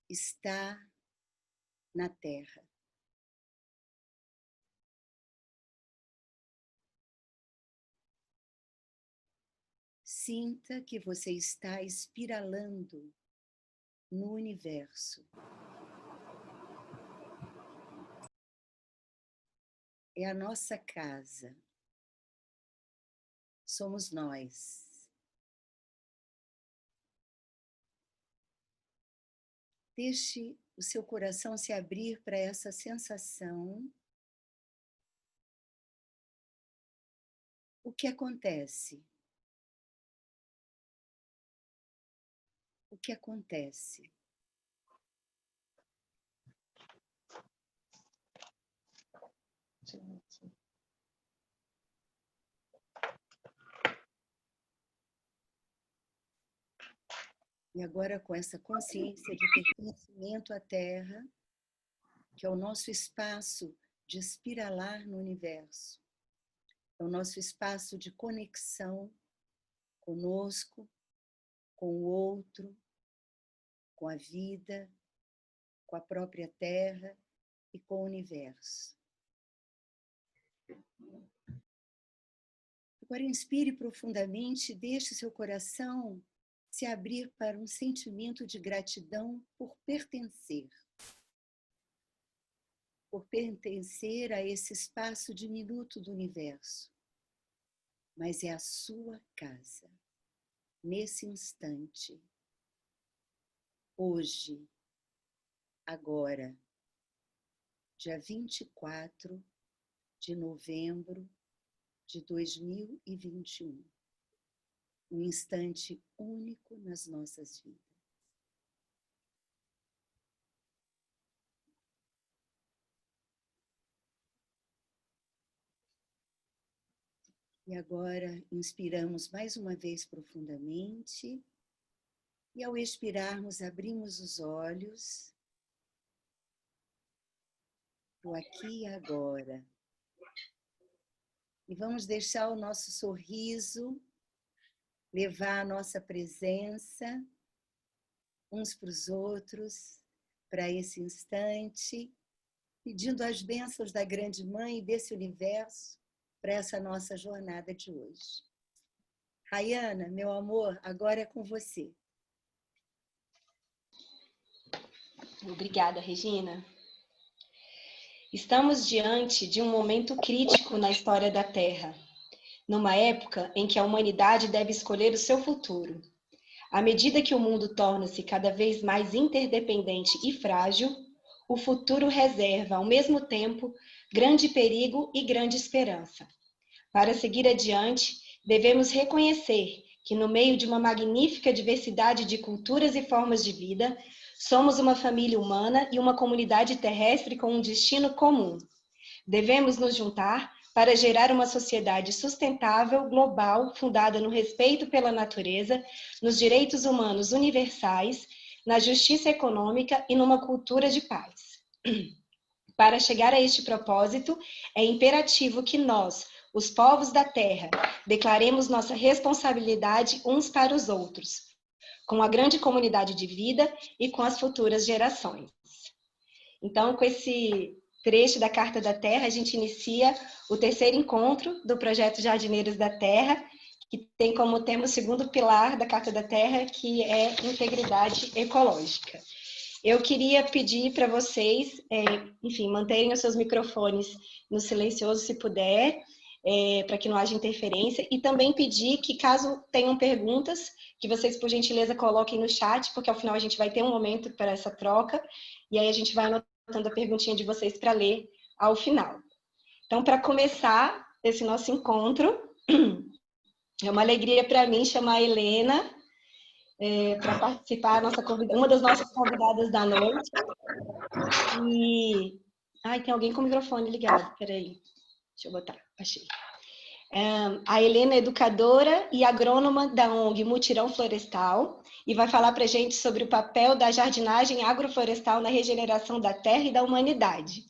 está na Terra. Sinta que você está espiralando no universo. É a nossa casa. Somos nós. Deixe o seu coração se abrir para essa sensação. O que acontece? O que acontece? E agora, com essa consciência de pertencimento à Terra, que é o nosso espaço de espiralar no universo, é o nosso espaço de conexão conosco, com o outro, com a vida, com a própria Terra e com o universo. Agora inspire profundamente e deixe seu coração se abrir para um sentimento de gratidão por pertencer. Por pertencer a esse espaço diminuto do universo. Mas é a sua casa, nesse instante, hoje, agora, dia 24 de novembro de 2021. Um instante único nas nossas vidas. E agora inspiramos mais uma vez profundamente e ao expirarmos abrimos os olhos para o aqui e agora. E vamos deixar o nosso sorriso levar a nossa presença uns para os outros, para esse instante, pedindo as bênçãos da Grande Mãe e desse universo para essa nossa jornada de hoje. Rayana, meu amor, agora é com você. Obrigada, Regina. Estamos diante de um momento crítico na história da Terra, numa época em que a humanidade deve escolher o seu futuro. À medida que o mundo torna-se cada vez mais interdependente e frágil, o futuro reserva, ao mesmo tempo, grande perigo e grande esperança. Para seguir adiante, devemos reconhecer que, no meio de uma magnífica diversidade de culturas e formas de vida, somos uma família humana e uma comunidade terrestre com um destino comum. Devemos nos juntar para gerar uma sociedade sustentável, global, fundada no respeito pela natureza, nos direitos humanos universais, na justiça econômica e numa cultura de paz. Para chegar a este propósito, é imperativo que nós, os povos da Terra, declaremos nossa responsabilidade uns para os outros, com a grande comunidade de vida e com as futuras gerações. Então, com esse trecho da Carta da Terra, a gente inicia o terceiro encontro do projeto Jardineiros da Terra, que tem como tema o segundo pilar da Carta da Terra, que é integridade ecológica. Eu queria pedir para vocês, enfim, manterem os seus microfones no silencioso, se puder, para que não haja interferência, e também pedir que, caso tenham perguntas, que vocês, por gentileza, coloquem no chat, porque ao final a gente vai ter um momento para essa troca, e aí a gente vai anotando a perguntinha de vocês para ler ao final. Então, para começar esse nosso encontro, é uma alegria para mim chamar a Helena para participar, uma das nossas convidadas da noite. E... Ai, tem alguém com o microfone ligado, peraí. Deixa eu botar, achei. A Helena é educadora e agrônoma da ONG Mutirão Florestal e vai falar para a gente sobre o papel da jardinagem agroflorestal na regeneração da terra e da humanidade.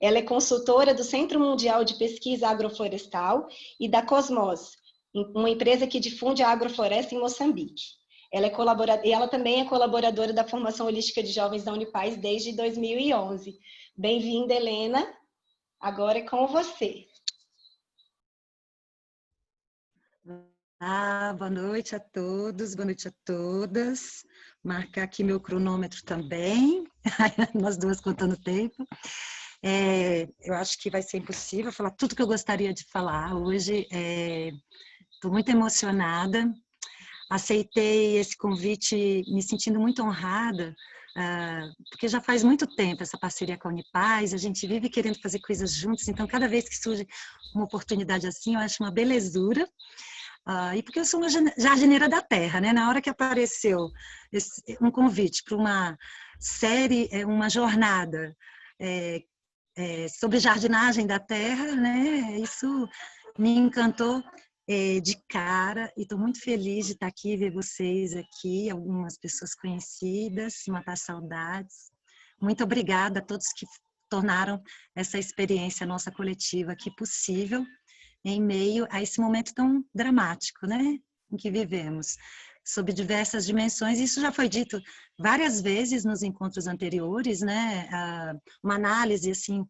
Ela é consultora do Centro Mundial de Pesquisa Agroflorestal e da Cosmos, uma empresa que difunde a agrofloresta em Moçambique. E ela também é colaboradora da Formação Holística de Jovens da Unipaz desde 2011. Bem-vinda, Helena. Agora é com você. Boa noite a todos, boa noite a todas. Marcar aqui meu cronômetro também, nós duas contando o tempo. Eu acho que vai ser impossível falar tudo que eu gostaria de falar hoje. Estou muito emocionada. Aceitei esse convite me sentindo muito honrada, porque já faz muito tempo essa parceria com a Unipaz, a gente vive querendo fazer coisas juntos, então cada vez que surge uma oportunidade assim, eu acho uma belezura. E porque eu sou uma jardineira da terra, né? Na hora que apareceu um convite para uma série, uma jornada sobre jardinagem da terra, né? Isso me encantou de cara, e estou muito feliz de estar aqui, ver vocês aqui, algumas pessoas conhecidas, matar saudades. Muito obrigada a todos que tornaram essa experiência nossa coletiva aqui possível, em meio a esse momento tão dramático, né, em que vivemos, sob diversas dimensões. Isso já foi dito várias vezes nos encontros anteriores, né, uma análise assim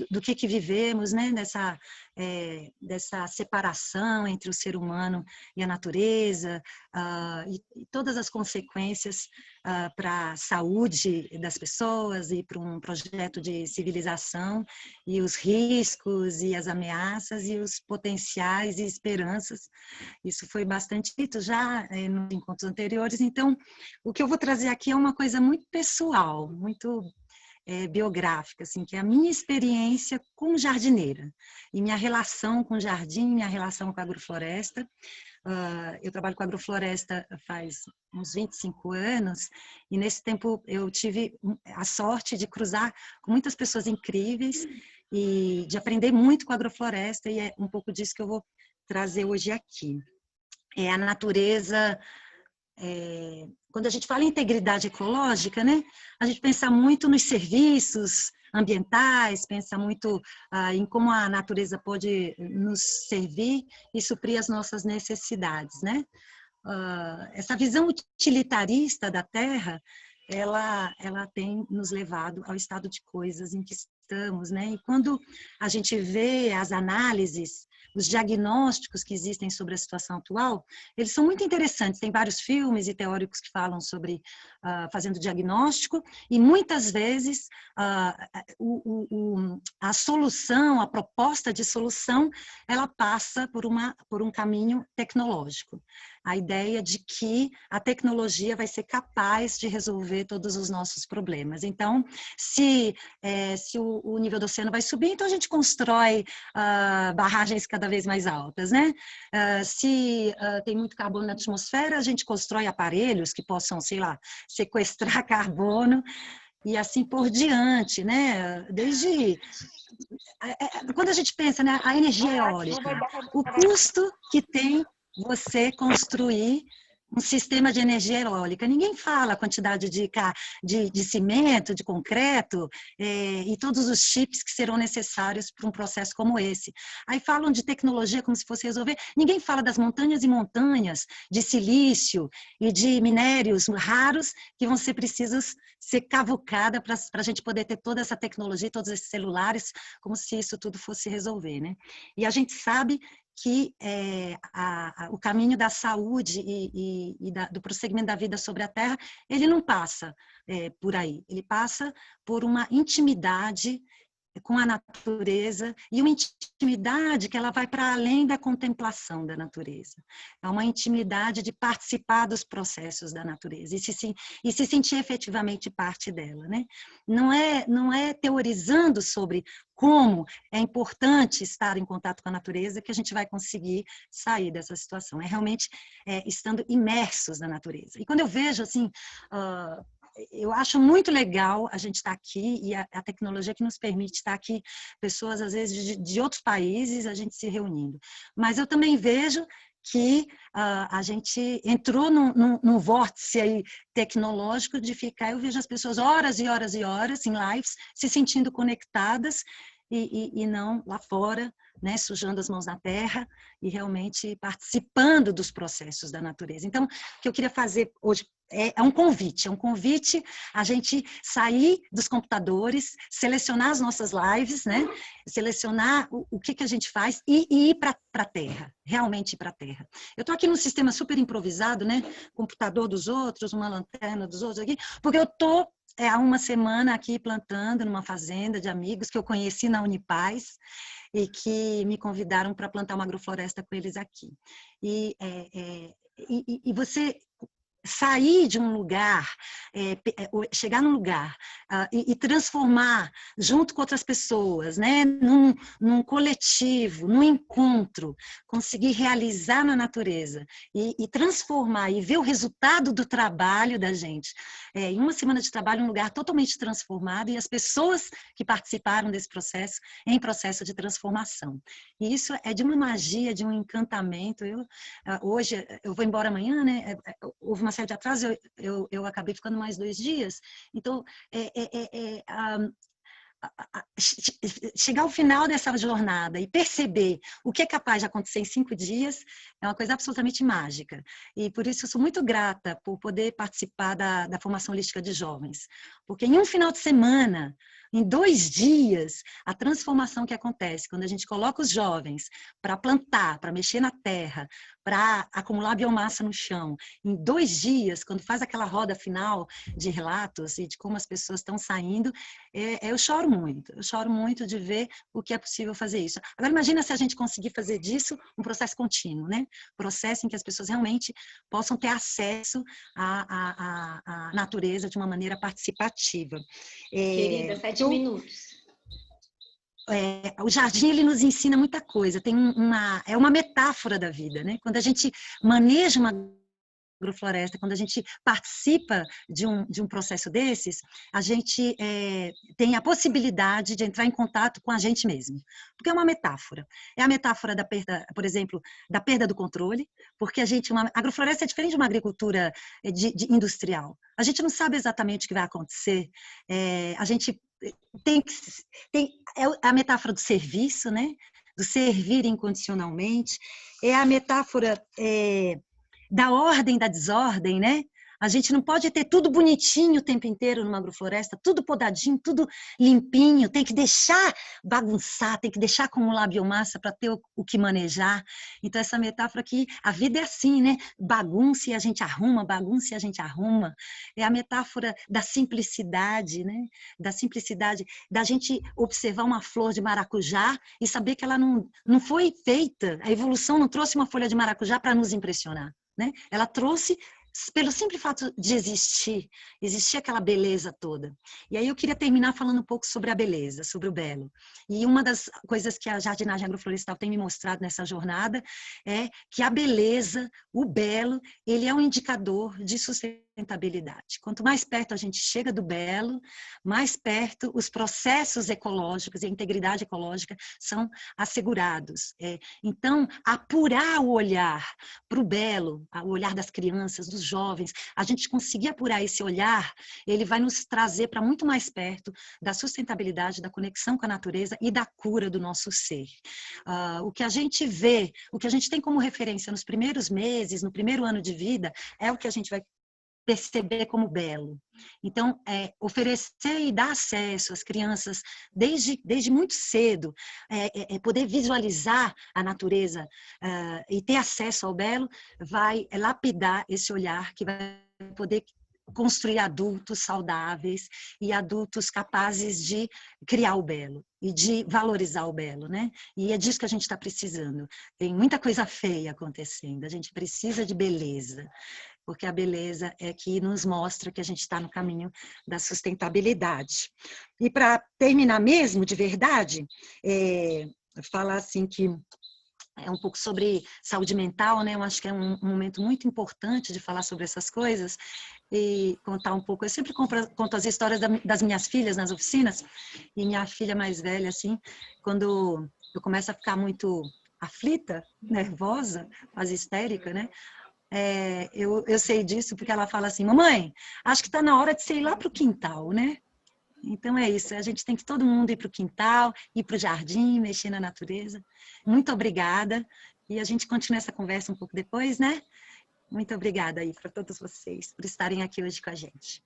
do que vivemos, né, dessa separação entre o ser humano e a natureza, e todas as consequências para a saúde das pessoas e para um projeto de civilização, e os riscos e as ameaças e os potenciais e esperanças. Isso foi bastante dito já nos encontros anteriores. Então, o que eu vou trazer aqui é uma coisa muito pessoal, muito biográfica, assim, que é a minha experiência como jardineira e minha relação com o jardim, minha relação com a agrofloresta. Eu trabalho com agrofloresta faz uns 25 anos, e nesse tempo eu tive a sorte de cruzar com muitas pessoas incríveis e de aprender muito com a agrofloresta, e é um pouco disso que eu vou trazer hoje aqui. A natureza, quando a gente fala em integridade ecológica, né, a gente pensa muito nos serviços ambientais, pensa muito em como a natureza pode nos servir e suprir as nossas necessidades, né? Essa visão utilitarista da Terra, ela tem nos levado ao estado de coisas em que estamos, né? E quando a gente vê as análises, os diagnósticos que existem sobre a situação atual, eles são muito interessantes. Tem vários filmes e teóricos que falam sobre fazendo diagnóstico, e muitas vezes a solução, a proposta de solução, ela passa por um caminho tecnológico. A ideia de que a tecnologia vai ser capaz de resolver todos os nossos problemas. Então, se o nível do oceano vai subir, então a gente constrói barragens cada vez mais altas, né? Se tem muito carbono na atmosfera, a gente constrói aparelhos que possam, sei lá, sequestrar carbono, e assim por diante, né? Quando a gente pensa, né, a energia eólica, o custo que tem você construir um sistema de energia eólica. Ninguém fala a quantidade de cimento, de concreto, e todos os chips que serão necessários para um processo como esse. Aí falam de tecnologia como se fosse resolver. Ninguém fala das montanhas e montanhas de silício e de minérios raros que vão ser precisos ser cavucada para a gente poder ter toda essa tecnologia, todos esses celulares, como se isso tudo fosse resolver, né? E a gente sabe que o caminho da saúde do prosseguimento da vida sobre a Terra, ele não passa por aí, ele passa por uma intimidade com a natureza, e uma intimidade que ela vai para além da contemplação da natureza. É uma intimidade de participar dos processos da natureza e se sentir efetivamente parte dela, né? Não é teorizando sobre como é importante estar em contato com a natureza que a gente vai conseguir sair dessa situação. É realmente estando imersos na natureza. E quando eu vejo assim, eu acho muito legal a gente estar aqui, e a tecnologia que nos permite estar aqui, pessoas às vezes de outros países, a gente se reunindo. Mas eu também vejo que a gente entrou num vórtice aí tecnológico de ficar, eu vejo as pessoas horas e horas e horas em lives, se sentindo conectadas, e não lá fora, né, sujando as mãos na terra e realmente participando dos processos da natureza. Então, o que eu queria fazer hoje é um convite a gente sair dos computadores, selecionar as nossas lives, né, selecionar o que a gente faz e ir para a terra, realmente ir para a terra. Eu estou aqui num sistema super improvisado, né, computador dos outros, uma lanterna dos outros aqui, porque eu estou há uma semana aqui plantando numa fazenda de amigos que eu conheci na Unipaz e que me convidaram para plantar uma agrofloresta com eles aqui. E você sair de um lugar, chegar num lugar e transformar junto com outras pessoas, né, num coletivo, num encontro, conseguir realizar na natureza e transformar e ver o resultado do trabalho da gente. Em uma semana de trabalho, um lugar totalmente transformado e as pessoas que participaram desse processo em processo de transformação. E isso é de uma magia, de um encantamento. Hoje, eu vou embora amanhã, né? Houve uma série de atrasos, eu acabei ficando mais 2 dias. Então, chegar ao final dessa jornada e perceber o que é capaz de acontecer em 5 dias é uma coisa absolutamente mágica. E por isso eu sou muito grata por poder participar da formação holística de jovens. Porque em um final de semana, em 2 dias, a transformação que acontece quando a gente coloca os jovens para plantar, para mexer na terra, para acumular biomassa no chão, em 2 dias, quando faz aquela roda final de relatos e de como as pessoas estão saindo, eu choro muito de ver o que é possível fazer isso. Agora imagina se a gente conseguir fazer disso um processo contínuo, né? Processo em que as pessoas realmente possam ter acesso à natureza de uma maneira participativa. Querida, 7 minutos. O jardim, ele nos ensina muita coisa, é uma metáfora da vida, né? Quando a gente maneja uma agrofloresta, quando a gente participa de um processo desses, a gente tem a possibilidade de entrar em contato com a gente mesmo, porque é uma metáfora. É a metáfora da perda, por exemplo, da perda do controle, porque uma agrofloresta é diferente de uma agricultura industrial. A gente não sabe exatamente o que vai acontecer, a gente é a metáfora do serviço, né? Do servir incondicionalmente, é a metáfora da ordem, da desordem, né? A gente não pode ter tudo bonitinho o tempo inteiro numa agrofloresta, tudo podadinho, tudo limpinho, tem que deixar bagunçar, tem que deixar acumular biomassa para ter o que manejar. Então, essa metáfora aqui, a vida é assim, né? Bagunça e a gente arruma, bagunça e a gente arruma. É a metáfora da simplicidade, né? Da simplicidade, da gente observar uma flor de maracujá e saber que ela não foi feita, a evolução não trouxe uma folha de maracujá para nos impressionar, né? Ela trouxe pelo simples fato de existir aquela beleza toda. E aí eu queria terminar falando um pouco sobre a beleza, sobre o belo. E uma das coisas que a jardinagem agroflorestal tem me mostrado nessa jornada é que a beleza, o belo, ele é um indicador de sustentabilidade. Quanto mais perto a gente chega do belo, mais perto os processos ecológicos e a integridade ecológica são assegurados. Então, apurar o olhar para o belo, o olhar das crianças, dos jovens, a gente conseguir apurar esse olhar, ele vai nos trazer para muito mais perto da sustentabilidade, da conexão com a natureza e da cura do nosso ser. O que a gente vê, o que a gente tem como referência nos primeiros meses, no primeiro ano de vida, é o que a gente vai perceber como belo. Então, oferecer e dar acesso às crianças desde muito cedo, poder visualizar a natureza e ter acesso ao belo, vai lapidar esse olhar que vai poder construir adultos saudáveis e adultos capazes de criar o belo e de valorizar o belo, né? E é disso que a gente está precisando. Tem muita coisa feia acontecendo, a gente precisa de beleza, porque a beleza é que nos mostra que a gente está no caminho da sustentabilidade. E para terminar mesmo, de verdade, falar assim que é um pouco sobre saúde mental, né? Eu acho que é um momento muito importante de falar sobre essas coisas e contar um pouco. Eu sempre conto as histórias das minhas filhas nas oficinas, e minha filha mais velha, assim, quando eu começo a ficar muito aflita, nervosa, quase histérica, né? Eu sei disso porque ela fala assim: mamãe, acho que está na hora de você ir lá para o quintal, né? Então é isso, a gente tem que todo mundo ir para o quintal, ir para o jardim, mexer na natureza. Muito obrigada. E a gente continua essa conversa um pouco depois, né? Muito obrigada aí para todos vocês por estarem aqui hoje com a gente.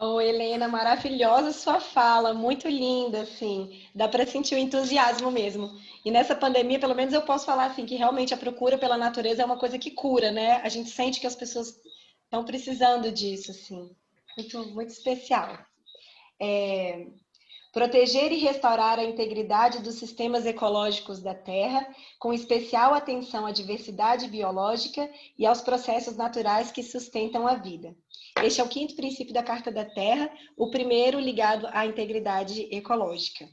Ô, Helena, maravilhosa sua fala, muito linda, assim, dá para sentir o entusiasmo mesmo. E nessa pandemia, pelo menos eu posso falar assim, que realmente a procura pela natureza é uma coisa que cura, né? A gente sente que as pessoas estão precisando disso, assim, muito, muito especial. Proteger e restaurar a integridade dos sistemas ecológicos da Terra, com especial atenção à diversidade biológica e aos processos naturais que sustentam a vida. Este é o quinto princípio da Carta da Terra, o primeiro ligado à integridade ecológica.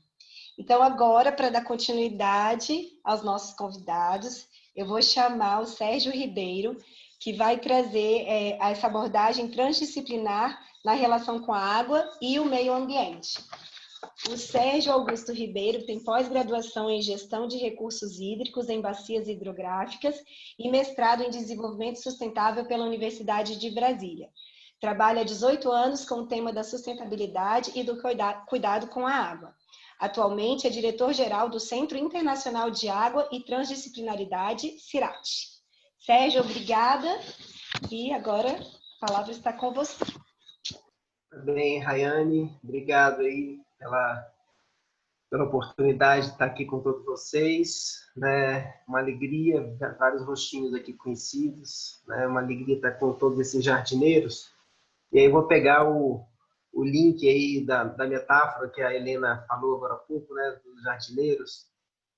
Então, agora, para dar continuidade aos nossos convidados, eu vou chamar o Sérgio Ribeiro, que vai trazer essa abordagem transdisciplinar na relação com a água e o meio ambiente. O Sérgio Augusto Ribeiro tem pós-graduação em Gestão de Recursos Hídricos em Bacias Hidrográficas e mestrado em Desenvolvimento Sustentável pela Universidade de Brasília. Trabalha há 18 anos com o tema da sustentabilidade e do cuidado com a água. Atualmente é diretor-geral do Centro Internacional de Água e Transdisciplinaridade, CIRAT. Sérgio, obrigada. E agora a palavra está com você. Bem, Rayane, obrigado aí pela oportunidade de estar aqui com todos vocês, né? Uma alegria, vários rostinhos aqui conhecidos, né? Uma alegria estar com todos esses jardineiros. E aí eu vou pegar o link aí da metáfora que a Helena falou agora há pouco, né? Dos jardineiros.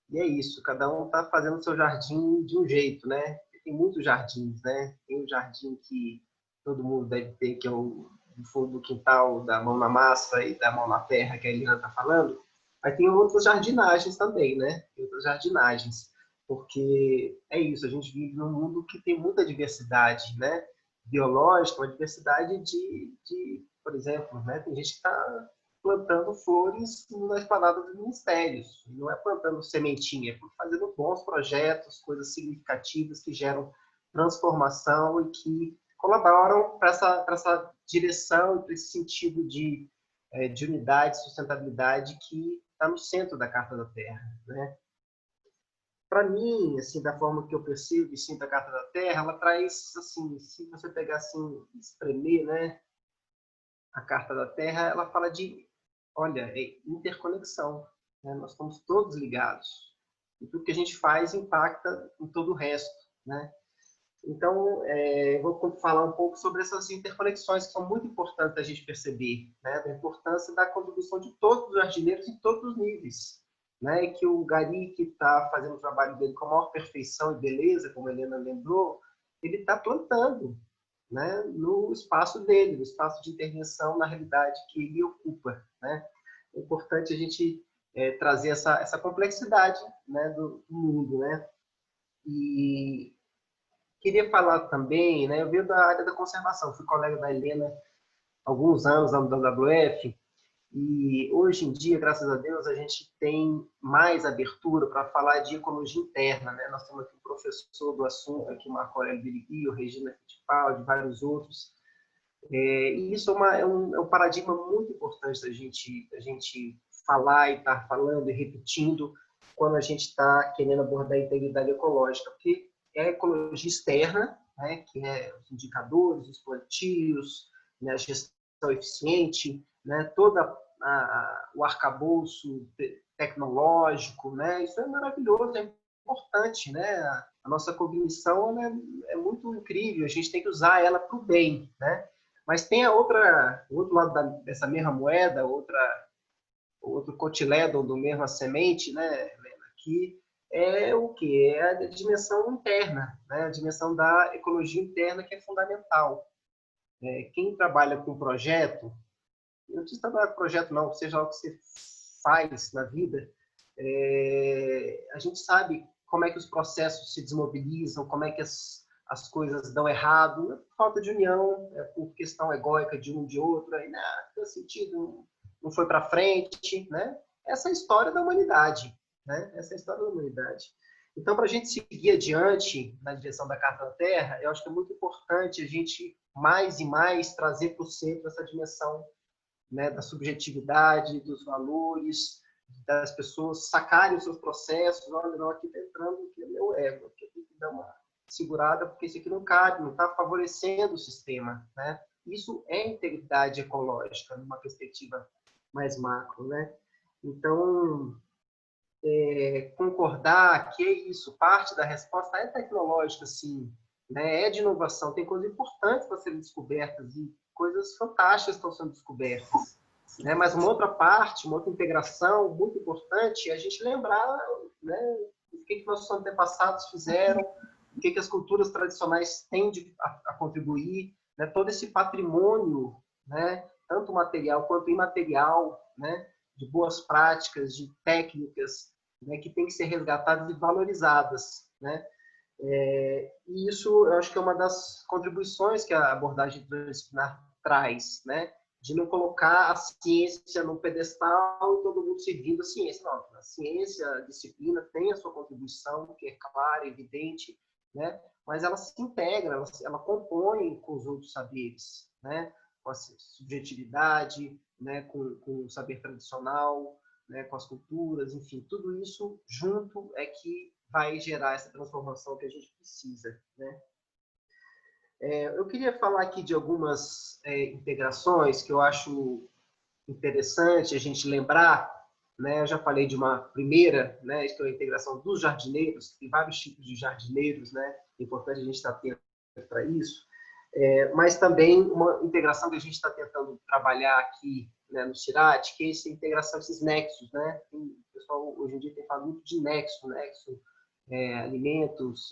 E é isso, cada um está fazendo o seu jardim de um jeito, né? Tem muitos jardins, né? Tem um jardim que todo mundo deve ter, que é o do fundo do quintal, da mão na massa e da mão na terra, que a Helena está falando. Mas tem outras jardinagens também, né? Tem outras jardinagens, porque é isso, a gente vive num mundo que tem muita diversidade, né? Biológica, uma diversidade por exemplo, né? Tem gente que está plantando flores na esplanada dos ministérios. Não é plantando sementinha, é fazendo bons projetos, coisas significativas que geram transformação e que colaboram para essa direção e para esse sentido de unidade, sustentabilidade que está no centro da Carta da Terra, né? Para mim, assim, da forma que eu percebo e sinto a Carta da Terra, ela traz, assim, se você pegar assim, espremer, né, a Carta da Terra, ela fala de, olha, interconexão, né? Nós estamos todos ligados. E tudo que a gente faz impacta em todo o resto, né? Então, eu vou falar um pouco sobre essas interconexões que são muito importantes a gente perceber, né? Da importância da contribuição de todos os jardineiros em todos os níveis, né? E que o Gari, que está fazendo o trabalho dele com a maior perfeição e beleza, como a Helena lembrou, ele está plantando, né? No espaço dele, no espaço de intervenção na realidade que ele ocupa, né? É importante a gente trazer essa complexidade, né, do mundo, né? E queria falar também, né, eu venho da área da conservação, fui colega da Helena há alguns anos na WWF, e hoje em dia, graças a Deus, a gente tem mais abertura para falar de ecologia interna, né? Nós temos aqui um professor do assunto, aqui o Marco Aurélio Birigui, o Regina Fittipaldi, vários outros. E isso é um paradigma muito importante da gente falar e estar falando e repetindo quando a gente está querendo abordar a integridade ecológica, porque é a ecologia externa, né, que é os indicadores, os plantios, né, a gestão eficiente, né, todo o arcabouço tecnológico, né, isso é maravilhoso, é importante, né, a nossa cognição, né, é muito incrível, a gente tem que usar ela para o bem, né, mas tem o outro lado dessa mesma moeda, outro cotilédon do mesma semente, né, Helena, que é o que? É a dimensão interna, né, a dimensão da ecologia interna, que é fundamental. Quem trabalha com projeto, não precisa trabalhar com projeto não, seja o que você faz na vida, a gente sabe como é que os processos se desmobilizam, como é que as coisas dão errado, é por falta de união, é por questão egóica de um de outro, aí não tem sentido, não foi para frente, né? Essa é a história da humanidade, né? Essa é a história da humanidade. Então, para a gente seguir adiante na direção da Carta da Terra, eu acho que é muito importante a gente mais e mais trazer para o centro essa dimensão né, da subjetividade, dos valores, das pessoas sacarem os seus processos. Olha, não, aqui está entrando aqui é meu ego, aqui tem que dar uma segurada, porque isso aqui não cabe, não está favorecendo o sistema, né? Isso é integridade ecológica, numa perspectiva mais macro, né? Então, concordar que é isso, parte da resposta é tecnológica, sim, né? É de inovação, tem coisas importantes para serem descobertas e coisas fantásticas estão sendo descobertas, né? Mas uma outra parte, uma outra integração muito importante é a gente lembrar, né, o que nossos antepassados fizeram, o que as culturas tradicionais têm a contribuir, né? Todo esse patrimônio, né, tanto material quanto imaterial, né, de boas práticas, de técnicas, né, que tem que ser resgatadas e valorizadas, né? E isso, eu acho que é uma das contribuições que a abordagem transdisciplinar traz, né? De não colocar a ciência no pedestal e todo mundo seguindo a ciência. Não, a ciência, a disciplina tem a sua contribuição, que é clara, evidente, né? Mas ela se integra, ela compõe com os outros saberes, né? Com a subjetividade, né? Com o saber tradicional, né? Com as culturas, enfim, tudo isso junto é que vai gerar essa transformação que a gente precisa, né? Eu queria falar aqui de algumas integrações que eu acho interessante a gente lembrar, né? Eu já falei de uma primeira, né? Que é a integração dos jardineiros, tem vários tipos de jardineiros, né? É importante a gente estar atento para isso. Mas também uma integração que a gente está tentando trabalhar aqui, né, no CIRAD, que é essa integração, esses nexos, né? O pessoal hoje em dia tem falado muito de nexo, alimentos,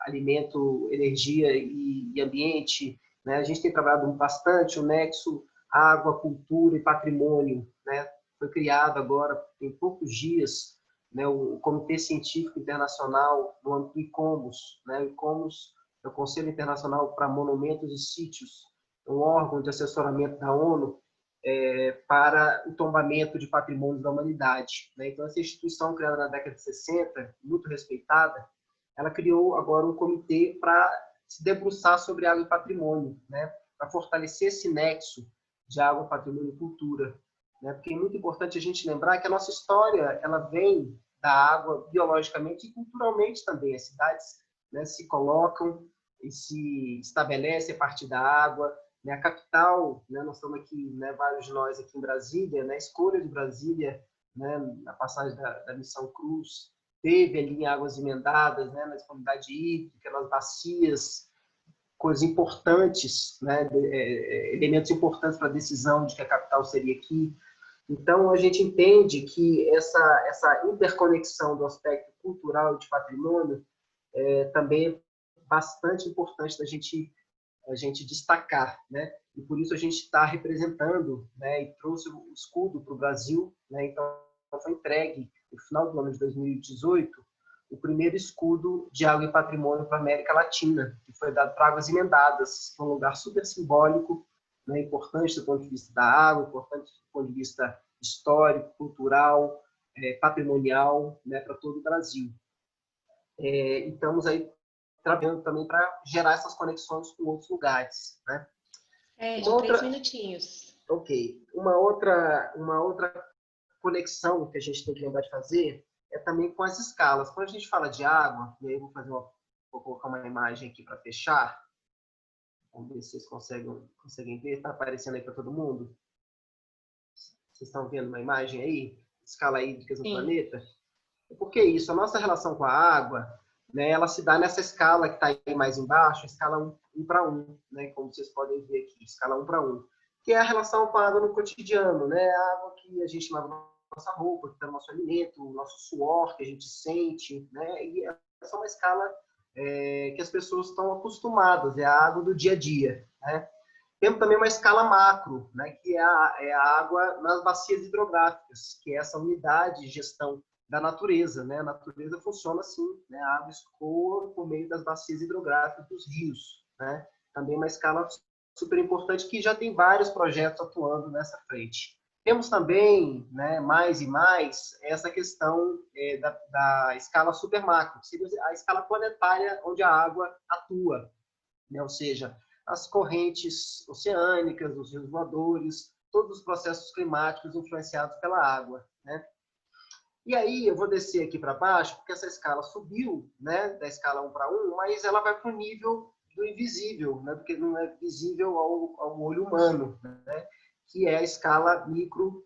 alimento, energia e ambiente, né? A gente tem trabalhado bastante o nexo água, cultura e patrimônio, né? Foi criado agora, tem poucos dias, né, o Comitê Científico Internacional no âmbito do ICOMOS, né? O ICOMOS é o Conselho Internacional para Monumentos e Sítios, um órgão de assessoramento da ONU para o tombamento de patrimônios da humanidade, né? Então, essa instituição criada na década de 60, muito respeitada, ela criou agora um comitê para se debruçar sobre água e patrimônio, né? Para fortalecer esse nexo de água, patrimônio e cultura, né? Porque é muito importante a gente lembrar que a nossa história ela vem da água biologicamente e culturalmente também. As cidades, né, se colocam e se estabelecem a partir da água, né? A capital, né, nós estamos aqui, né, vários de nós aqui em Brasília, né? A escolha de Brasília, né, na passagem da Missão Cruz, teve ali em águas emendadas, né, na disponibilidade hídrica, nas bacias, coisas importantes, né, elementos importantes para a decisão de que a capital seria aqui. Então, a gente entende que essa interconexão do aspecto cultural e de patrimônio também é bastante importante da gente destacar, né? E por isso a gente está representando, né, e trouxe o escudo para o Brasil, né? Então, foi entregue no final do ano de 2018 o primeiro escudo de água e patrimônio para a América Latina, que foi dado para Águas Emendadas, um lugar super simbólico, né, importante do ponto de vista da água, importante do ponto de vista histórico, cultural, patrimonial, né, para todo o Brasil. E estamos aí trabalhando também para gerar essas conexões com outros lugares, né? De 3 minutinhos. Ok. Uma outra conexão que a gente tem que lembrar de fazer é também com as escalas. Quando a gente fala de água, e aí eu vou colocar uma imagem aqui para fechar. Vamos ver se vocês conseguem ver. Está aparecendo aí para todo mundo? Vocês estão vendo uma imagem aí? Escala hídrica no planeta? Por que isso? A nossa relação com a água, né, ela se dá nessa escala que está aí mais embaixo, escala 1 para 1, né, como vocês podem ver aqui, escala 1 para 1, que é a relação com a água no cotidiano, né, a água que a gente lava na nossa roupa, que está no nosso alimento, o nosso suor que a gente sente, né, e essa é uma escala que as pessoas estão acostumadas, é a água do dia a dia, né. Temos também uma escala macro, né, que é a água nas bacias hidrográficas, que é essa unidade de gestão da natureza, né? A natureza funciona assim, né? A água escoa por meio das bacias hidrográficas dos rios, né? Também uma escala super importante que já tem vários projetos atuando nessa frente. Temos também, né, mais e mais, essa questão da escala super macro, que seria a escala planetária onde a água atua, né? Ou seja, as correntes oceânicas, os rios voadores, todos os processos climáticos influenciados pela água, né? E aí eu vou descer aqui para baixo, porque essa escala subiu, né, da escala 1 para 1, mas ela vai para o nível do invisível, né, porque não é visível ao olho humano, né, que é a escala micro,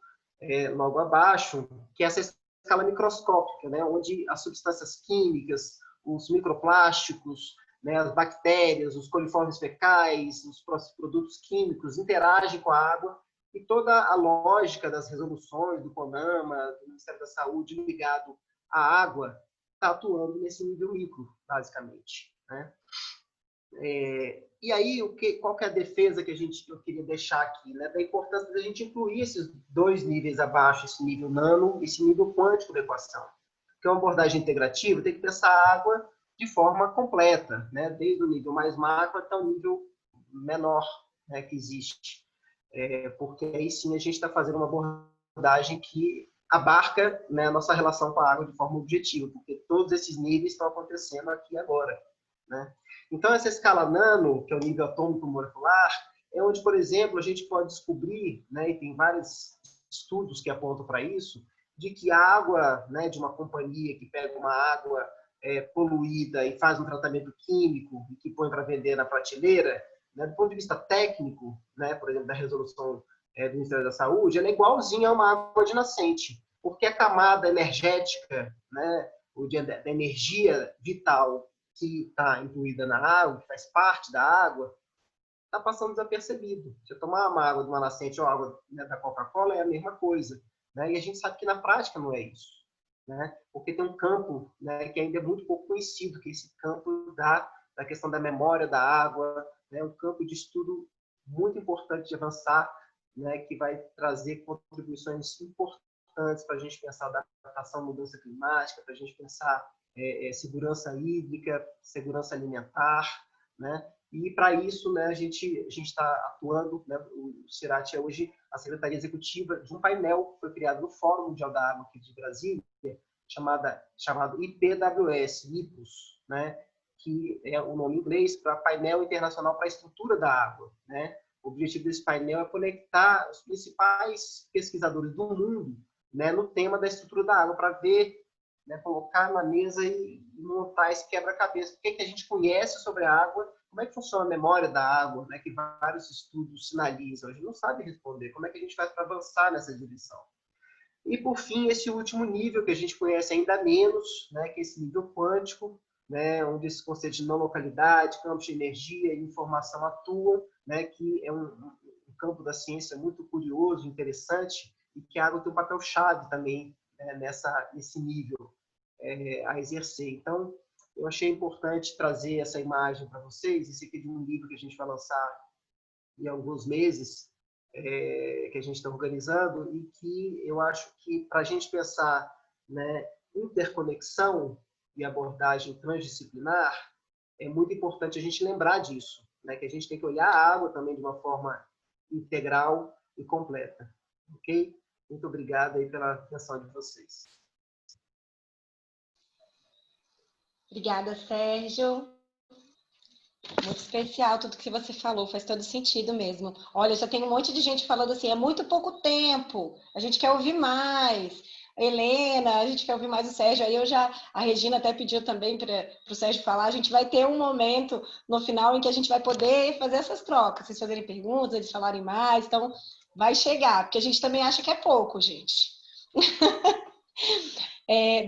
logo abaixo, que é essa escala microscópica, né, onde as substâncias químicas, os microplásticos, né, as bactérias, os coliformes fecais, os produtos químicos interagem com a água, e toda a lógica das resoluções do CONAMA, do Ministério da Saúde, ligado à água, está atuando nesse nível micro, basicamente, né? E aí, qual que é a defesa que eu queria deixar aqui, né? Da importância da gente incluir esses dois níveis abaixo, esse nível nano, esse nível quântico da equação. Porque uma abordagem integrativa tem que pensar a água de forma completa, né? Desde o nível mais macro até o nível menor, né, que existe. Porque aí sim a gente está fazendo uma abordagem que abarca, né, a nossa relação com a água de forma objetiva, porque todos esses níveis estão acontecendo aqui agora, né? Então, essa escala nano, que é o nível atômico molecular, é onde, por exemplo, a gente pode descobrir, né, e tem vários estudos que apontam para isso, de que a água, né, de uma companhia que pega uma água poluída e faz um tratamento químico e que põe para vender na prateleira, né, do ponto de vista técnico, né, por exemplo, da resolução do Ministério da Saúde, ela é igualzinha a uma água de nascente, porque a camada energética, né, da energia vital que está incluída na água, que faz parte da água, está passando desapercebido. Se eu tomar uma água de uma nascente ou água, né, da Coca-Cola, é a mesma coisa, né? E a gente sabe que na prática não é isso, né? Porque tem um campo, né, que ainda é muito pouco conhecido, que é esse campo da questão da memória da água, né? Um campo de estudo muito importante de avançar, né, que vai trazer contribuições importantes para a gente pensar a adaptação à mudança climática, para a gente pensar segurança hídrica, segurança alimentar, né? E para isso, né, a gente está atuando, né, o CIRAT é hoje a secretaria executiva de um painel que foi criado no Fórum Mundial da Água aqui de Brasília, chamado IPWS, IPUS, né, que é o nome em inglês para Painel Internacional para a Estrutura da Água, né? O objetivo desse painel é conectar os principais pesquisadores do mundo, né, no tema da estrutura da água, para ver, né, colocar na mesa e montar esse quebra-cabeça. O que a gente conhece sobre a água, como é que funciona a memória da água, né, que vários estudos sinalizam. A gente não sabe responder. Como é que a gente faz para avançar nessa direção? E, por fim, esse último nível, que a gente conhece ainda menos, né, que é esse nível quântico, né, onde esse conceito de não localidade, campos de energia e informação atuam, né, que é um campo da ciência muito curioso, interessante, e que a água tem um papel-chave também, né, nesse nível a exercer. Então, eu achei importante trazer essa imagem para vocês. Esse aqui é de um livro que a gente vai lançar em alguns meses, que a gente está organizando, e que eu acho que, para a gente pensar, né, interconexão e abordagem transdisciplinar, é muito importante a gente lembrar disso, né, que a gente tem que olhar a água também de uma forma integral e completa. Ok? Muito obrigado aí pela atenção de vocês. Obrigada, Sérgio. Muito especial tudo que você falou, faz todo sentido mesmo. Olha, já tem um monte de gente falando assim, é muito pouco tempo, a gente quer ouvir mais. Helena, a gente quer ouvir mais o Sérgio. Aí a Regina até pediu também para o Sérgio falar. A gente vai ter um momento no final em que a gente vai poder fazer essas trocas, vocês fazerem perguntas, eles falarem mais. Então, vai chegar, porque a gente também acha que é pouco, gente.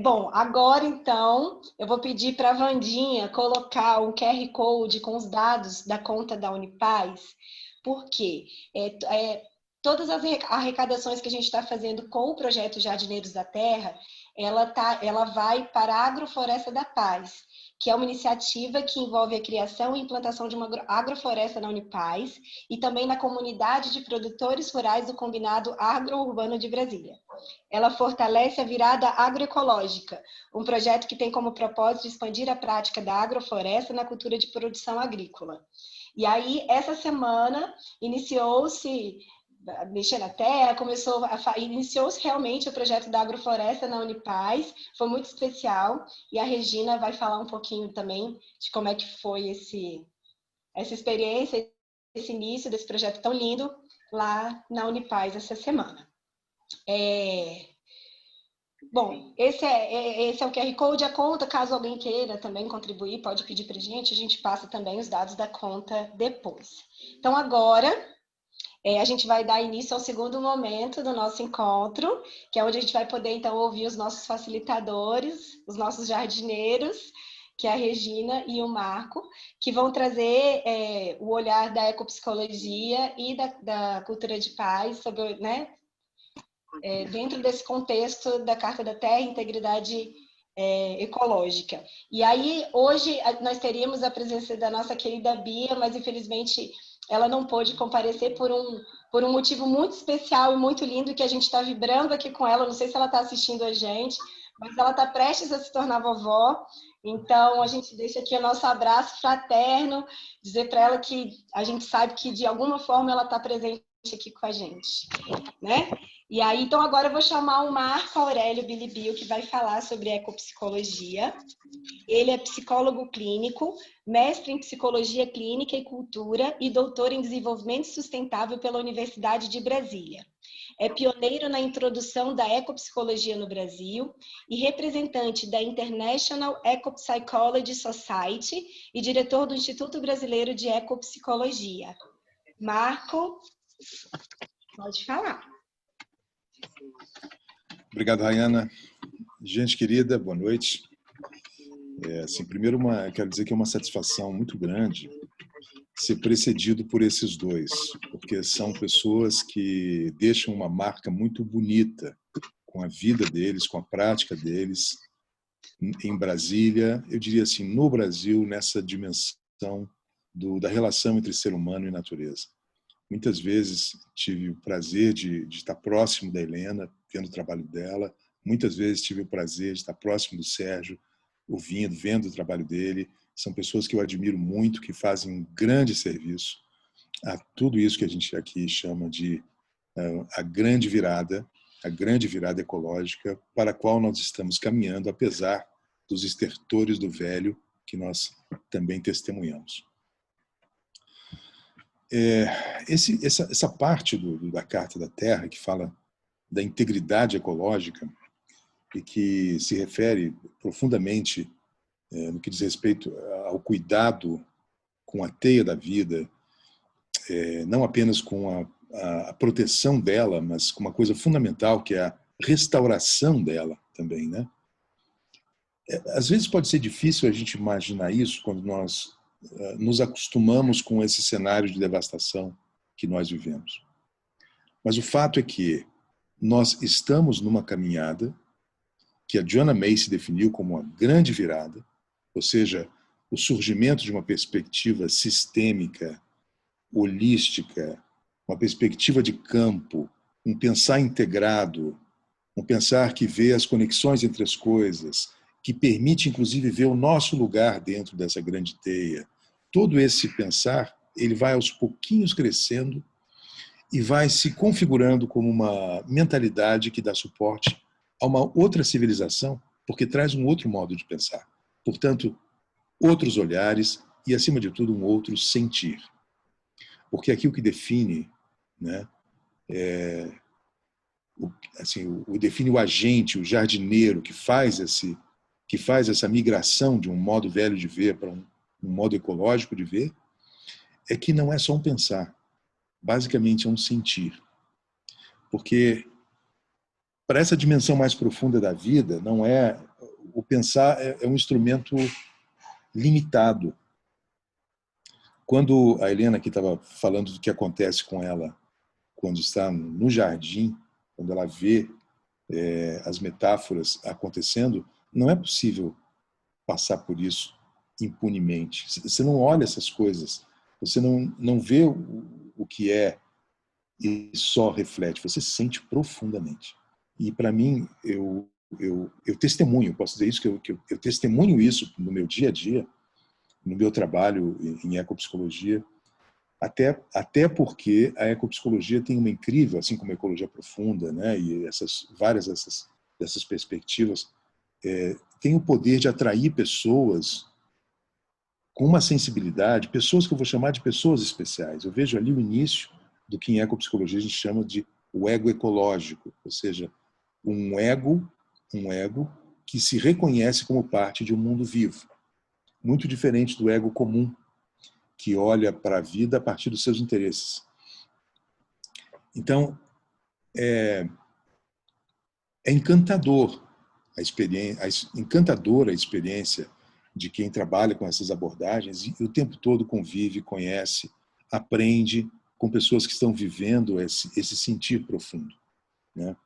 Bom, agora então eu vou pedir para a Wandinha colocar um QR Code com os dados da conta da Unipaz, porque todas as arrecadações que a gente está fazendo com o projeto Jardineiros da Terra, ela vai para a Agrofloresta da Paz, que é uma iniciativa que envolve a criação e implantação de uma agrofloresta na Unipaz e também na comunidade de produtores rurais do Combinado Agro-Urbano de Brasília. Ela fortalece a virada agroecológica, um projeto que tem como propósito expandir a prática da agrofloresta na cultura de produção agrícola. E aí, essa semana, iniciou-se, mexer na terra, iniciou-se realmente o projeto da agrofloresta na Unipaz, foi muito especial, e a Regina vai falar um pouquinho também de como é que foi essa experiência esse início desse projeto tão lindo lá na Unipaz essa semana. Bom, esse é o QR Code, a conta, caso alguém queira também contribuir, pode pedir para a gente passa também os dados da conta depois. Então, agora, a gente vai dar início ao segundo momento do nosso encontro, que é onde a gente vai poder, então, ouvir os nossos facilitadores, os nossos jardineiros, que é a Regina e o Marco, que vão trazer o olhar da ecopsicologia e da cultura de paz sobre, né, dentro desse contexto da Carta da Terra, integridade ecológica. E aí, hoje, nós teríamos a presença da nossa querida Bia, mas infelizmente ela não pôde comparecer por um motivo muito especial e muito lindo, que a gente está vibrando aqui com ela. Não sei se ela está assistindo a gente, mas ela está prestes a se tornar vovó. Então, a gente deixa aqui o nosso abraço fraterno, dizer para ela que a gente sabe que, de alguma forma, ela está presente aqui com a gente, né? E aí, então, agora eu vou chamar o Marco Aurélio Bilibio, que vai falar sobre ecopsicologia. Ele é psicólogo clínico, mestre em psicologia clínica e cultura e doutor em desenvolvimento sustentável pela Universidade de Brasília. É pioneiro na introdução da ecopsicologia no Brasil e representante da International Ecopsychology Society e diretor do Instituto Brasileiro de Ecopsicologia. Marco, pode falar. Obrigado, Rayana. Gente querida, boa noite. Primeiro, quero dizer que é uma satisfação muito grande ser precedido por esses dois, porque são pessoas que deixam uma marca muito bonita com a vida deles, com a prática deles em Brasília, eu diria assim, no Brasil, nessa dimensão da relação entre ser humano e natureza. Muitas vezes tive o prazer de estar próximo da Helena, vendo o trabalho dela. Muitas vezes tive o prazer de estar próximo do Sérgio, ouvindo, vendo o trabalho dele. São pessoas que eu admiro muito, que fazem um grande serviço a tudo isso que a gente aqui chama de a grande virada ecológica para a qual nós estamos caminhando, apesar dos estertores do velho que nós também testemunhamos. Essa parte da Carta da Terra, que fala da integridade ecológica e que se refere profundamente no que diz respeito ao cuidado com a teia da vida, não apenas com a proteção dela, mas com uma coisa fundamental, que é a restauração dela também, né? Às vezes pode ser difícil a gente imaginar isso quando nós nos acostumamos com esse cenário de devastação que nós vivemos. Mas o fato é que nós estamos numa caminhada que a Joanna Macy definiu como uma grande virada, ou seja, o surgimento de uma perspectiva sistêmica, holística, uma perspectiva de campo, um pensar integrado, um pensar que vê as conexões entre as coisas, que permite, inclusive, ver o nosso lugar dentro dessa grande teia. Todo esse pensar, ele vai aos pouquinhos crescendo e vai se configurando como uma mentalidade que dá suporte a uma outra civilização, porque traz um outro modo de pensar. Portanto, outros olhares e, acima de tudo, um outro sentir. Porque aqui o que define, né, define o agente, o jardineiro que faz essa migração de um modo velho de ver para um modo ecológico de ver, é que não é só um pensar, basicamente é um sentir. Porque para essa dimensão mais profunda da vida, não é o pensar é um instrumento limitado. Quando a Helena aqui estava falando do que acontece com ela quando está no jardim, quando ela vê as metáforas acontecendo, não é possível passar por isso impunemente. Você não olha essas coisas, você não vê o que é e só reflete, você sente profundamente. E para mim, eu testemunho, posso dizer isso, que eu testemunho isso no meu dia a dia, no meu trabalho em ecopsicologia, até porque a ecopsicologia tem uma incrível, assim como a ecologia profunda, né, e várias dessas perspectivas, tem o poder de atrair pessoas com uma sensibilidade, pessoas que eu vou chamar de pessoas especiais. Eu vejo ali o início do que em ecopsicologia a gente chama de o ego ecológico, ou seja, um ego que se reconhece como parte de um mundo vivo, muito diferente do ego comum, que olha para a vida a partir dos seus interesses. Então, é encantadora a experiência de quem trabalha com essas abordagens e o tempo todo convive, conhece, aprende com pessoas que estão vivendo esse sentir profundo, né?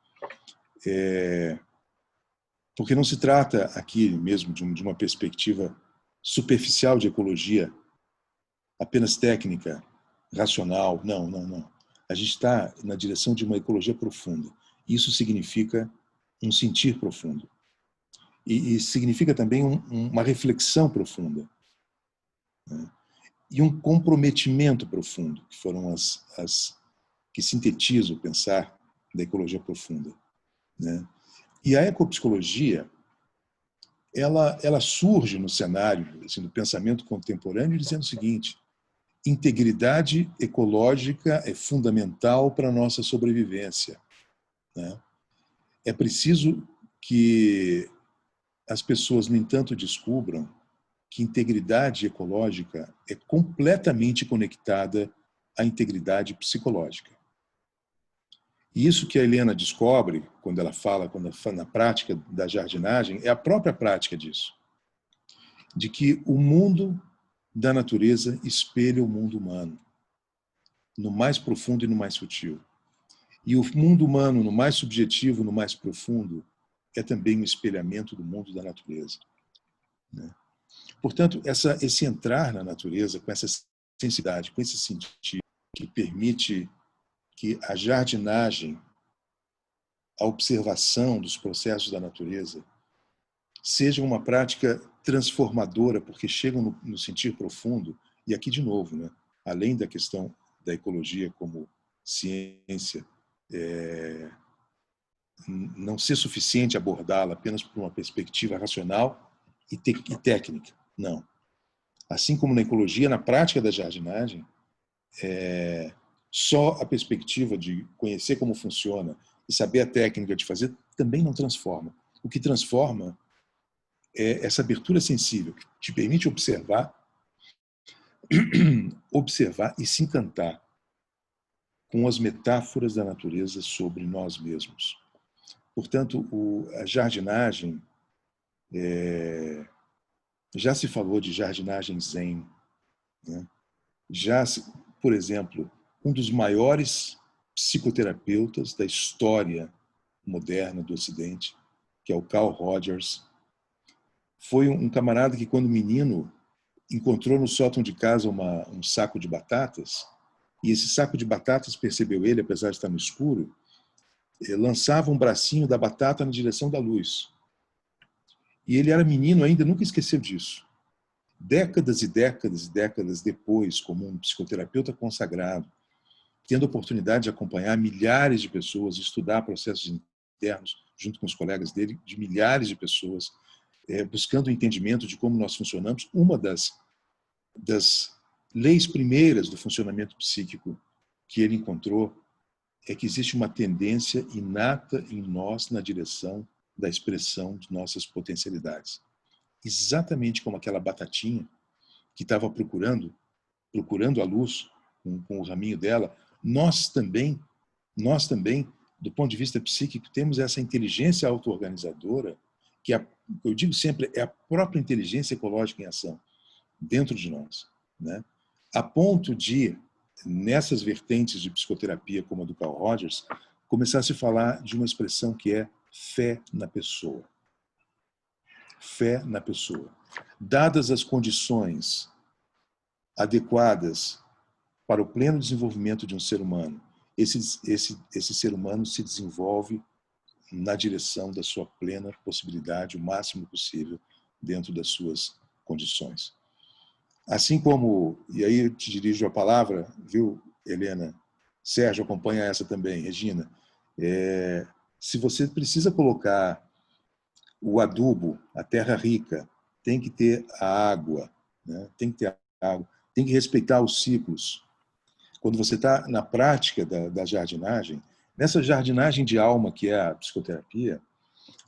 Porque não se trata aqui mesmo de uma perspectiva superficial de ecologia, apenas técnica, racional. Não, não, não. A gente está na direção de uma ecologia profunda. Isso significa um sentir profundo. E significa também uma reflexão profunda, né? E um comprometimento profundo, que foram as que sintetizam o pensar da ecologia profunda, né? E a ecopsicologia, ela surge no cenário, assim, do pensamento contemporâneo, dizendo o seguinte: integridade ecológica é fundamental para a nossa sobrevivência, né? É preciso que as pessoas, no entanto, descubram que integridade ecológica é completamente conectada à integridade psicológica. E isso que a Helena descobre, quando ela fala na prática da jardinagem, é a própria prática disso. De que o mundo da natureza espelha o mundo humano, no mais profundo e no mais sutil. E o mundo humano, no mais subjetivo, no mais profundo, é também um espelhamento do mundo da natureza, né? Portanto, esse entrar na natureza com essa sensibilidade, com esse sentido que permite que a jardinagem, a observação dos processos da natureza, seja uma prática transformadora, porque chegam no sentir profundo. E aqui, de novo, né, além da questão da ecologia como ciência, não ser suficiente abordá-la apenas por uma perspectiva racional e técnica. Não. Assim como na ecologia, na prática da jardinagem, só a perspectiva de conhecer como funciona e saber a técnica de fazer também não transforma. O que transforma é essa abertura sensível, que te permite observar e se encantar com as metáforas da natureza sobre nós mesmos. Portanto, a jardinagem, já se falou de jardinagem zen, né? Por exemplo, um dos maiores psicoterapeutas da história moderna do Ocidente, que é o Carl Rogers, foi um camarada que, quando menino, encontrou no sótão de casa um saco de batatas, e esse saco de batatas, percebeu ele, apesar de estar no escuro, lançava um bracinho da batata na direção da luz. E ele era menino ainda, nunca esqueceu disso. Décadas e décadas e décadas depois, como um psicoterapeuta consagrado, tendo a oportunidade de acompanhar milhares de pessoas, estudar processos internos junto com os colegas dele, de milhares de pessoas, buscando o entendimento de como nós funcionamos. Uma das leis primeiras do funcionamento psíquico que ele encontrou é que existe uma tendência inata em nós na direção da expressão de nossas potencialidades. Exatamente como aquela batatinha que estava procurando a luz com o raminho dela, nós também, do ponto de vista psíquico, temos essa inteligência auto-organizadora, que eu digo sempre, é a própria inteligência ecológica em ação, dentro de nós, né? A ponto de, nessas vertentes de psicoterapia, como a do Carl Rogers, começar a se falar de uma expressão que é fé na pessoa. Fé na pessoa. Dadas as condições adequadas para o pleno desenvolvimento de um ser humano, esse ser humano se desenvolve na direção da sua plena possibilidade, o máximo possível, dentro das suas condições. Assim como, e aí eu te dirijo a palavra, viu, Helena? Sérgio, acompanha essa também, Regina. Se você precisa colocar o adubo, a terra rica, tem que ter a água, né? Tem que ter água, tem que respeitar os ciclos. Quando você está na prática da jardinagem, nessa jardinagem de alma que é a psicoterapia,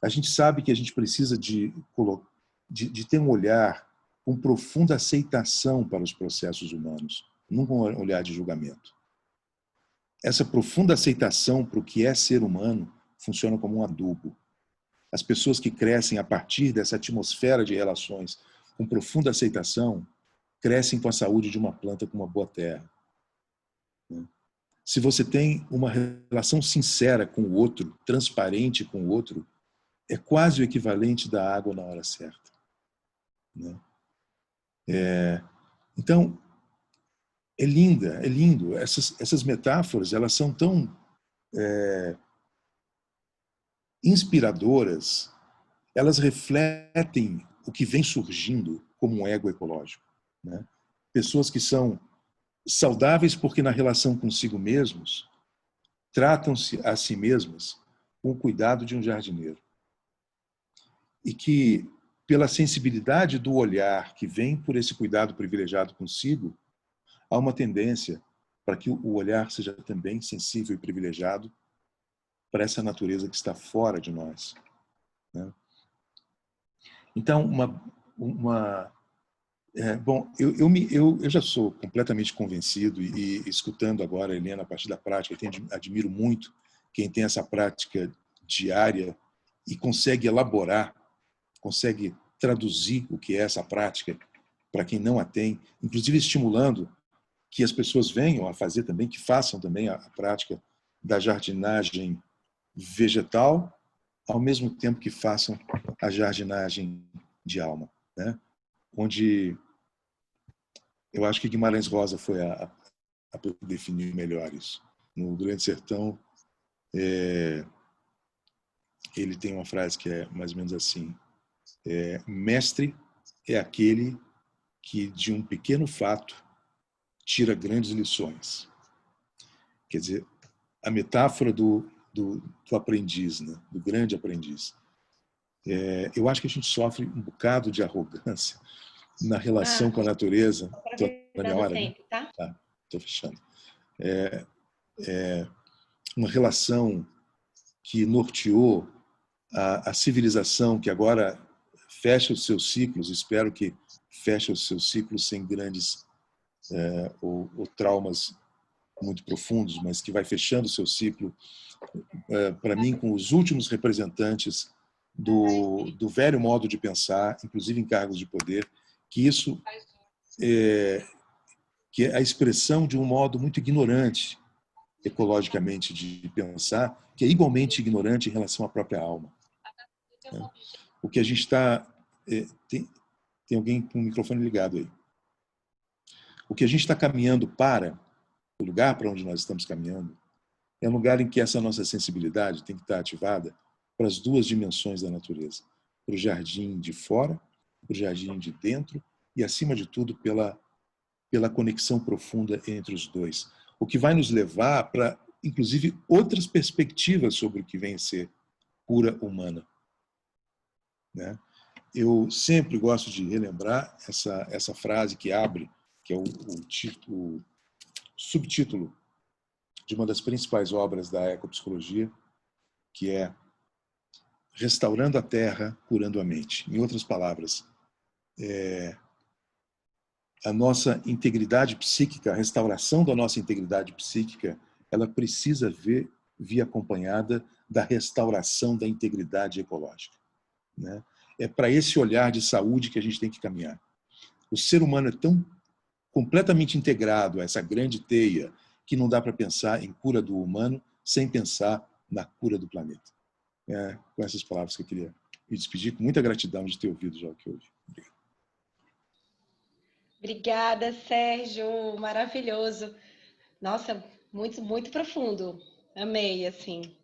a gente sabe que a gente precisa de ter um olhar com profunda aceitação para os processos humanos, nunca um olhar de julgamento. Essa profunda aceitação para o que é ser humano funciona como um adubo. As pessoas que crescem a partir dessa atmosfera de relações com profunda aceitação crescem com a saúde de uma planta com uma boa terra. Se você tem uma relação sincera com o outro, transparente com o outro, é quase o equivalente da água na hora certa. Então, é lindo. Essas metáforas, elas são tão inspiradoras, elas refletem o que vem surgindo como um ego ecológico. Né? Pessoas que são saudáveis porque na relação consigo mesmos tratam-se a si mesmas com o cuidado de um jardineiro. E que, pela sensibilidade do olhar que vem por esse cuidado privilegiado consigo, há uma tendência para que o olhar seja também sensível e privilegiado para essa natureza que está fora de nós. Né? Então, bom, eu já sou completamente convencido e escutando agora a Helena a partir da prática, eu admiro muito quem tem essa prática diária e consegue elaborar, consegue traduzir o que é essa prática para quem não a tem, inclusive estimulando que as pessoas venham a fazer também, que façam também a prática da jardinagem vegetal, ao mesmo tempo que façam a jardinagem de alma, né? Onde eu acho que Guimarães Rosa foi a definir melhor isso. No Grande Sertão, ele tem uma frase que é mais ou menos assim: mestre é aquele que de um pequeno fato tira grandes lições. Quer dizer, a metáfora do aprendiz, né? Do grande aprendiz. Eu acho que a gente sofre um bocado de arrogância na relação com a natureza. Estou na minha hora, tempo, né? Tá, estou fechando. Uma relação que norteou a civilização, que agora fecha os seus ciclos, espero que feche os seus ciclos sem grandes ou traumas muito profundos, mas que vai fechando o seu ciclo, para mim, com os últimos representantes do velho modo de pensar, inclusive em cargos de poder, que isso que é a expressão de um modo muito ignorante, ecologicamente, de pensar, que é igualmente ignorante em relação à própria alma. O que a gente está... Tem alguém com o microfone ligado aí. O que a gente está caminhando para, o lugar para onde nós estamos caminhando, é um lugar em que essa nossa sensibilidade tem que estar ativada para as duas dimensões da natureza. Para o jardim de fora, para o jardim de dentro e, acima de tudo, pela conexão profunda entre os dois. O que vai nos levar para, inclusive, outras perspectivas sobre o que vem a ser cura humana. Né? Eu sempre gosto de relembrar essa frase que abre, que é o subtítulo de uma das principais obras da ecopsicologia, que é Restaurando a Terra, Curando a Mente. Em outras palavras, a nossa integridade psíquica, a restauração da nossa integridade psíquica, ela precisa vir acompanhada da restauração da integridade ecológica. Né? É para esse olhar de saúde que a gente tem que caminhar. O ser humano é tão completamente integrado a essa grande teia que não dá para pensar em cura do humano sem pensar na cura do planeta. Com essas palavras que eu queria me despedir, com muita gratidão de ter ouvido já o que eu ouvi. Obrigado. Obrigada, Sérgio. Maravilhoso. Nossa, muito, muito profundo. Amei, assim.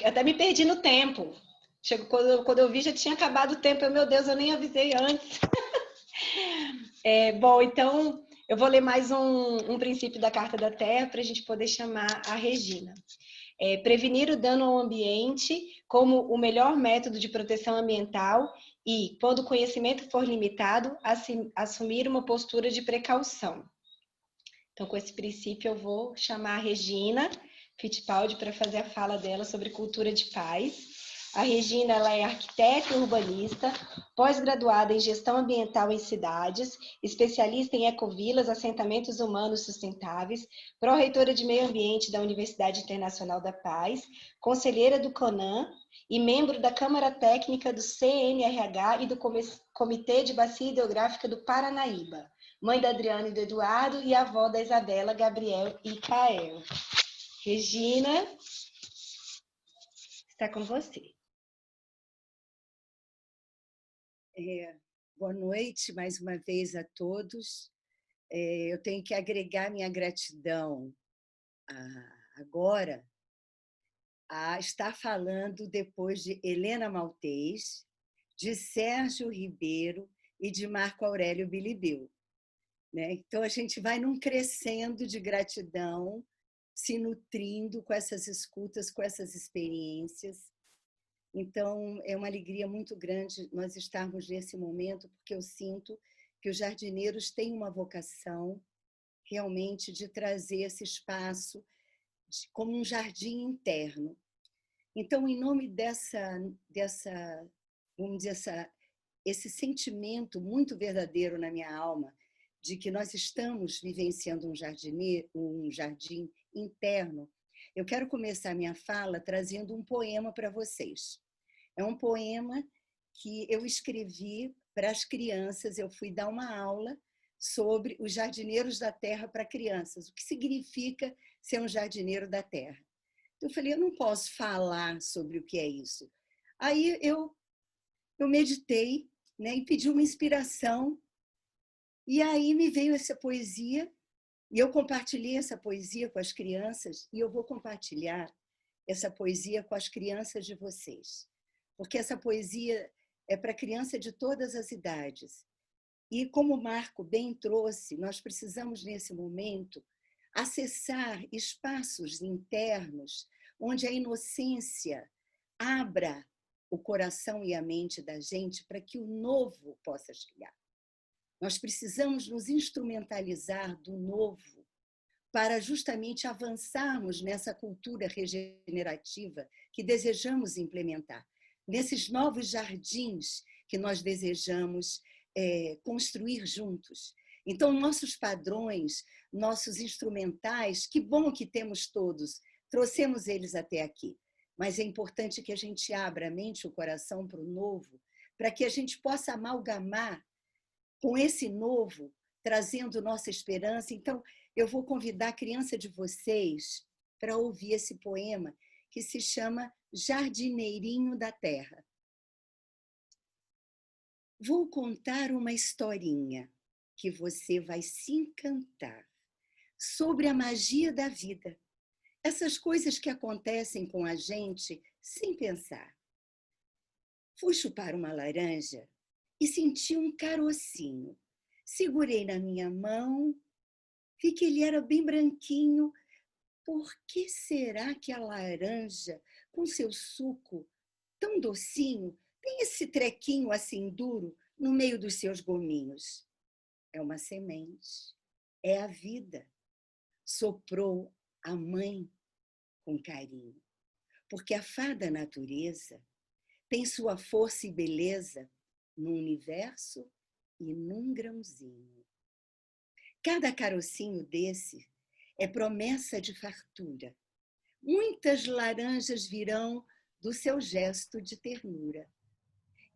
Até me perdi no tempo. Quando eu vi, já tinha acabado o tempo. Meu Deus, eu nem avisei antes. Bom, então, eu vou ler mais um princípio da Carta da Terra para a gente poder chamar a Regina. Prevenir o dano ao ambiente como o melhor método de proteção ambiental e, quando o conhecimento for limitado, assumir uma postura de precaução. Então, com esse princípio, eu vou chamar a Regina Fittipaldi para fazer a fala dela sobre cultura de paz. A Regina, ela é arquiteta e urbanista, pós-graduada em gestão ambiental em cidades, especialista em ecovilas, assentamentos humanos sustentáveis, pró-reitora de meio ambiente da Universidade Internacional da Paz, conselheira do CONAN e membro da Câmara Técnica do CNRH e do Comitê de Bacia Hidrográfica do Paranaíba, mãe da Adriana e do Eduardo e avó da Isabela, Gabriel e Kael. Regina, está com você. Boa noite mais uma vez a todos. Eu tenho que agregar minha gratidão agora a estar falando depois de Helena Maltês, de Sérgio Ribeiro e de Marco Aurélio Bilibeu. Então, a gente vai num crescendo de gratidão, se nutrindo com essas escutas, com essas experiências. Então, é uma alegria muito grande nós estarmos nesse momento, porque eu sinto que os jardineiros têm uma vocação realmente de trazer esse espaço como um jardim interno. Então, em nome vamos dizer, esse sentimento muito verdadeiro na minha alma, de que nós estamos vivenciando um jardim interno, eu quero começar minha fala trazendo um poema para vocês. É um poema que eu escrevi para as crianças. Eu fui dar uma aula sobre os jardineiros da terra para crianças. O que significa ser um jardineiro da terra? Eu falei, eu não posso falar sobre o que é isso. Aí eu meditei, e pedi uma inspiração. E aí me veio essa poesia, e eu compartilhei essa poesia com as crianças, e eu vou compartilhar essa poesia com as crianças de vocês. Porque essa poesia é para criança de todas as idades. E como o Marco bem trouxe, nós precisamos, nesse momento, acessar espaços internos onde a inocência abra o coração e a mente da gente para que o novo possa chegar. Nós precisamos nos instrumentalizar do novo para justamente avançarmos nessa cultura regenerativa que desejamos implementar, nesses novos jardins que nós desejamos construir juntos. Então, nossos padrões, nossos instrumentais, que bom que temos todos, trouxemos eles até aqui. Mas é importante que a gente abra a mente e o coração para o novo, para que a gente possa amalgamar com esse novo, trazendo nossa esperança. Então, eu vou convidar a criança de vocês para ouvir esse poema que se chama Jardineirinho da Terra. Vou contar uma historinha que você vai se encantar sobre a magia da vida. Essas coisas que acontecem com a gente sem pensar. Fui chupar uma laranja e senti um carocinho. Segurei na minha mão, vi que ele era bem branquinho. Por que será que a laranja, com seu suco tão docinho, tem esse trequinho assim duro no meio dos seus gominhos? É uma semente, é a vida. Soprou a mãe com carinho. Porque a fada natureza tem sua força e beleza no universo e num grãozinho. Cada carocinho desse é promessa de fartura. Muitas laranjas virão do seu gesto de ternura.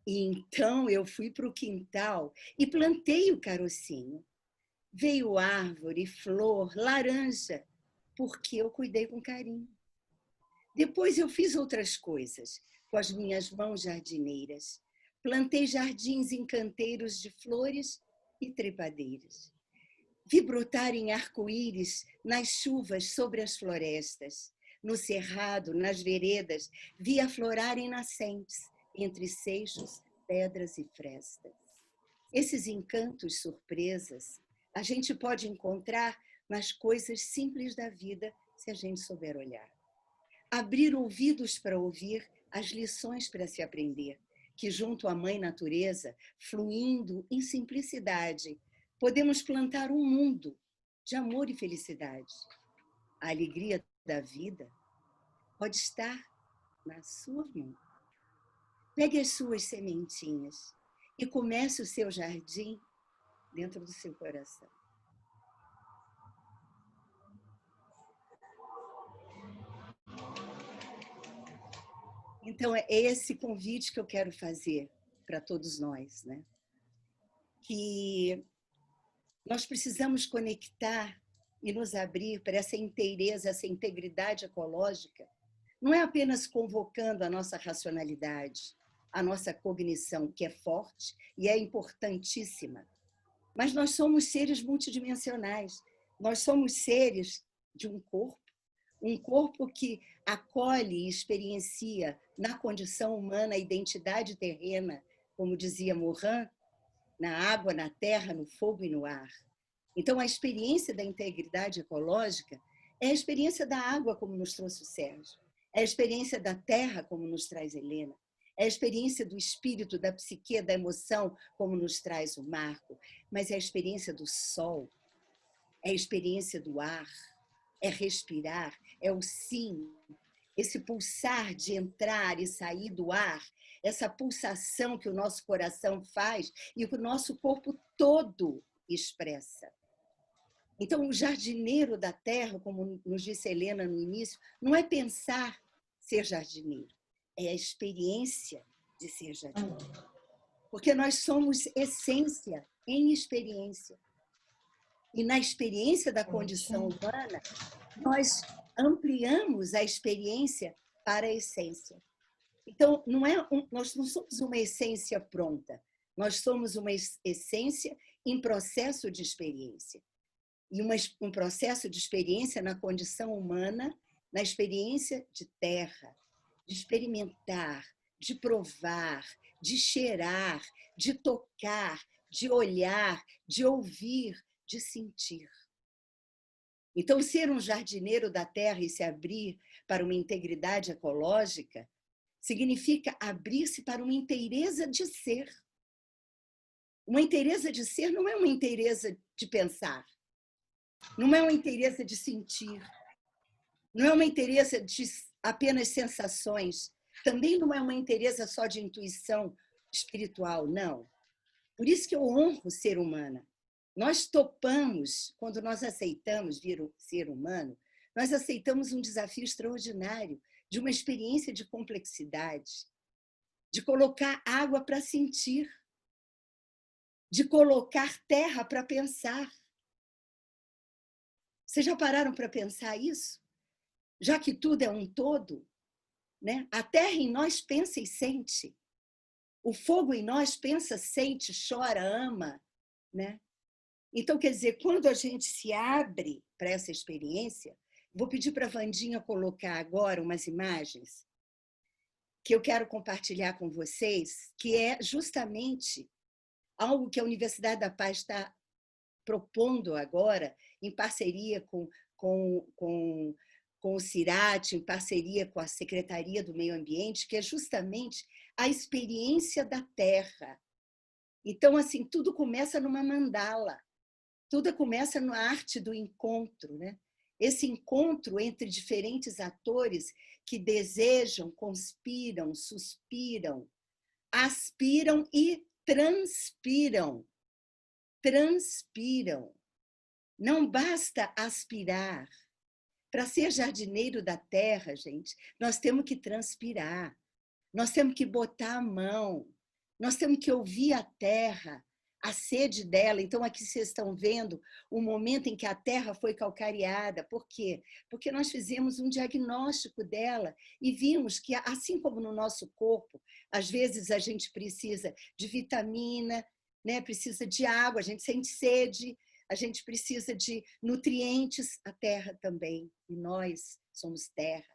E então eu fui para o quintal e plantei o carocinho. Veio árvore, flor, laranja, porque eu cuidei com carinho. Depois eu fiz outras coisas com as minhas mãos jardineiras. Plantei jardins em canteiros de flores e trepadeiras. Vi brotarem arco-íris nas chuvas sobre as florestas. No cerrado, nas veredas, vi aflorarem nascentes, entre seixos, pedras e frestas. Esses encantos, surpresas, a gente pode encontrar nas coisas simples da vida, se a gente souber olhar. Abrir ouvidos para ouvir, as lições para se aprender. que, junto à Mãe Natureza, fluindo em simplicidade, podemos plantar um mundo de amor e felicidade. A alegria da vida pode estar na sua mão. Pegue as suas sementinhas e comece o seu jardim dentro do seu coração. Então, é esse convite que eu quero fazer para todos nós, né? Que nós precisamos conectar e nos abrir para essa inteireza, essa integridade ecológica, não é apenas convocando a nossa racionalidade, a nossa cognição, que é forte e é importantíssima, mas nós somos seres multidimensionais, nós somos seres de um corpo que acolhe e experiencia na condição humana a identidade terrena, como dizia Morin, na água, na terra, no fogo e no ar. Então, a experiência da integridade ecológica é a experiência da água, como nos trouxe o Sérgio, é a experiência da terra, como nos traz Helena, é a experiência do espírito, da psique, da emoção, como nos traz o Marco, mas é a experiência do sol, é a experiência do ar, é respirar, é o sim, esse pulsar de entrar e sair do ar, essa pulsação que o nosso coração faz e que o nosso corpo todo expressa. Então, o jardineiro da terra, como nos disse Helena no início, não é pensar ser jardineiro, é a experiência de ser jardineiro. Porque nós somos essência em experiência. E na experiência da condição humana, nós ampliamos a experiência para a essência. Então, nós não somos uma essência pronta, nós somos uma essência em processo de experiência. E um processo de experiência na condição humana, na experiência de terra, de experimentar, de provar, de cheirar, de tocar, de olhar, de ouvir, de sentir. Então, ser um jardineiro da terra e se abrir para uma integridade ecológica significa abrir-se para uma inteireza de ser. Uma inteireza de ser não é uma inteireza de pensar, não é uma inteireza de sentir, não é uma inteireza de apenas sensações, também não é uma inteireza só de intuição espiritual, não. Por isso que eu honro ser humana. Nós topamos, quando nós aceitamos vir ser humano, nós aceitamos um desafio extraordinário de uma experiência de complexidade, de colocar água para sentir, de colocar terra para pensar. Vocês já pararam para pensar isso? Já que tudo é um todo, né? A terra em nós pensa e sente. O fogo em nós pensa, sente, chora, ama, né? Então, quer dizer, quando a gente se abre para essa experiência, vou pedir para a Vandinha colocar agora umas imagens que eu quero compartilhar com vocês, que é justamente algo que a Universidade da Paz está propondo agora, em parceria com o CIRAT, em parceria com a Secretaria do Meio Ambiente, que é justamente a experiência da terra. Então, assim, tudo começa numa mandala, tudo começa na arte do encontro, né? Esse encontro entre diferentes atores que desejam, conspiram, suspiram, aspiram e transpiram. Transpiram. Não basta aspirar. Para ser jardineiro da terra, gente, nós temos que transpirar. Nós temos que botar a mão. Nós temos que ouvir a terra, a sede dela. Então, aqui vocês estão vendo o momento em que a terra foi calcareada. Por quê? Porque nós fizemos um diagnóstico dela e vimos que, assim como no nosso corpo, às vezes a gente precisa de vitamina, né? Precisa de água, a gente sente sede, a gente precisa de nutrientes, a terra também. E nós somos terra.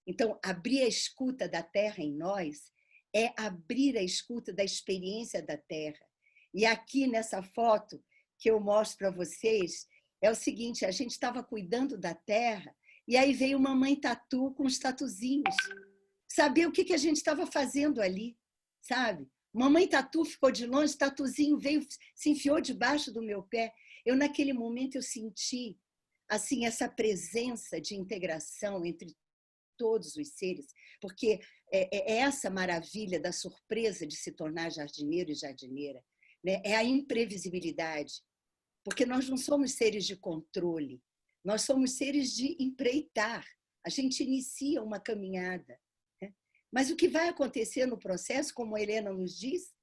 Então, abrir a escuta da terra em nós é abrir a escuta da experiência da terra. E aqui nessa foto que eu mostro para vocês, é o seguinte, a gente estava cuidando da terra e aí veio uma mãe tatu com os tatuzinhos. Saber o que a gente estava fazendo ali. sabe? Mamãe Tatu ficou de longe, Tatuzinho veio, se enfiou debaixo do meu pé. Naquele momento, eu senti assim, essa presença de integração entre todos os seres, porque é essa maravilha da surpresa de se tornar jardineiro e jardineira, né? É a imprevisibilidade, porque nós não somos seres de controle, nós somos seres de empreitar. A gente inicia uma caminhada, né? Mas o que vai acontecer no processo, como a Helena nos diz,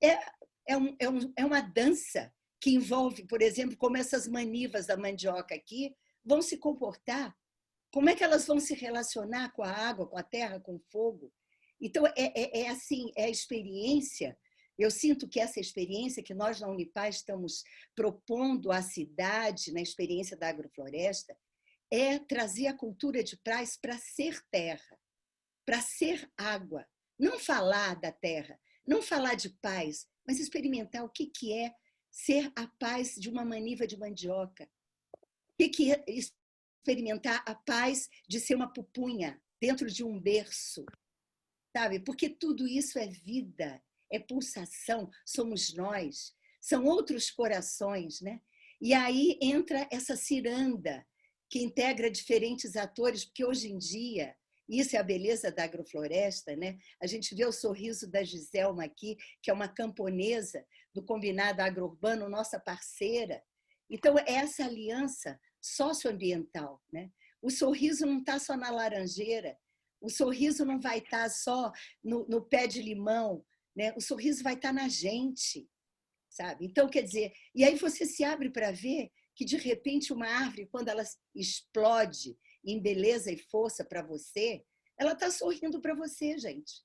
é uma dança que envolve, por exemplo, como essas manivas da mandioca aqui vão se comportar, como é que elas vão se relacionar com a água, com a terra, com o fogo. Então, assim, é a experiência. Eu sinto que essa experiência que nós na Unipar estamos propondo à cidade, na experiência da agrofloresta, é trazer a cultura de paz para ser terra, para ser água. Não falar da terra, não falar de paz, mas experimentar o que é ser a paz de uma maniva de mandioca. O que é experimentar a paz de ser uma pupunha dentro de um berço, sabe? Porque tudo isso é vida, é pulsação, somos nós, são outros corações, né? E aí entra essa ciranda que integra diferentes atores, porque hoje em dia, isso é a beleza da agrofloresta, né? A gente vê o sorriso da Giselma aqui, que é uma camponesa do Combinado Agrourbano, nossa parceira. Então, é essa aliança socioambiental, né? O sorriso não está só na laranjeira, o sorriso não vai estar só no pé de limão, né? O sorriso vai estar na gente, sabe? Então, quer dizer, e aí você se abre para ver que, de repente, uma árvore, quando ela explode em beleza e força para você, ela está sorrindo para você, gente.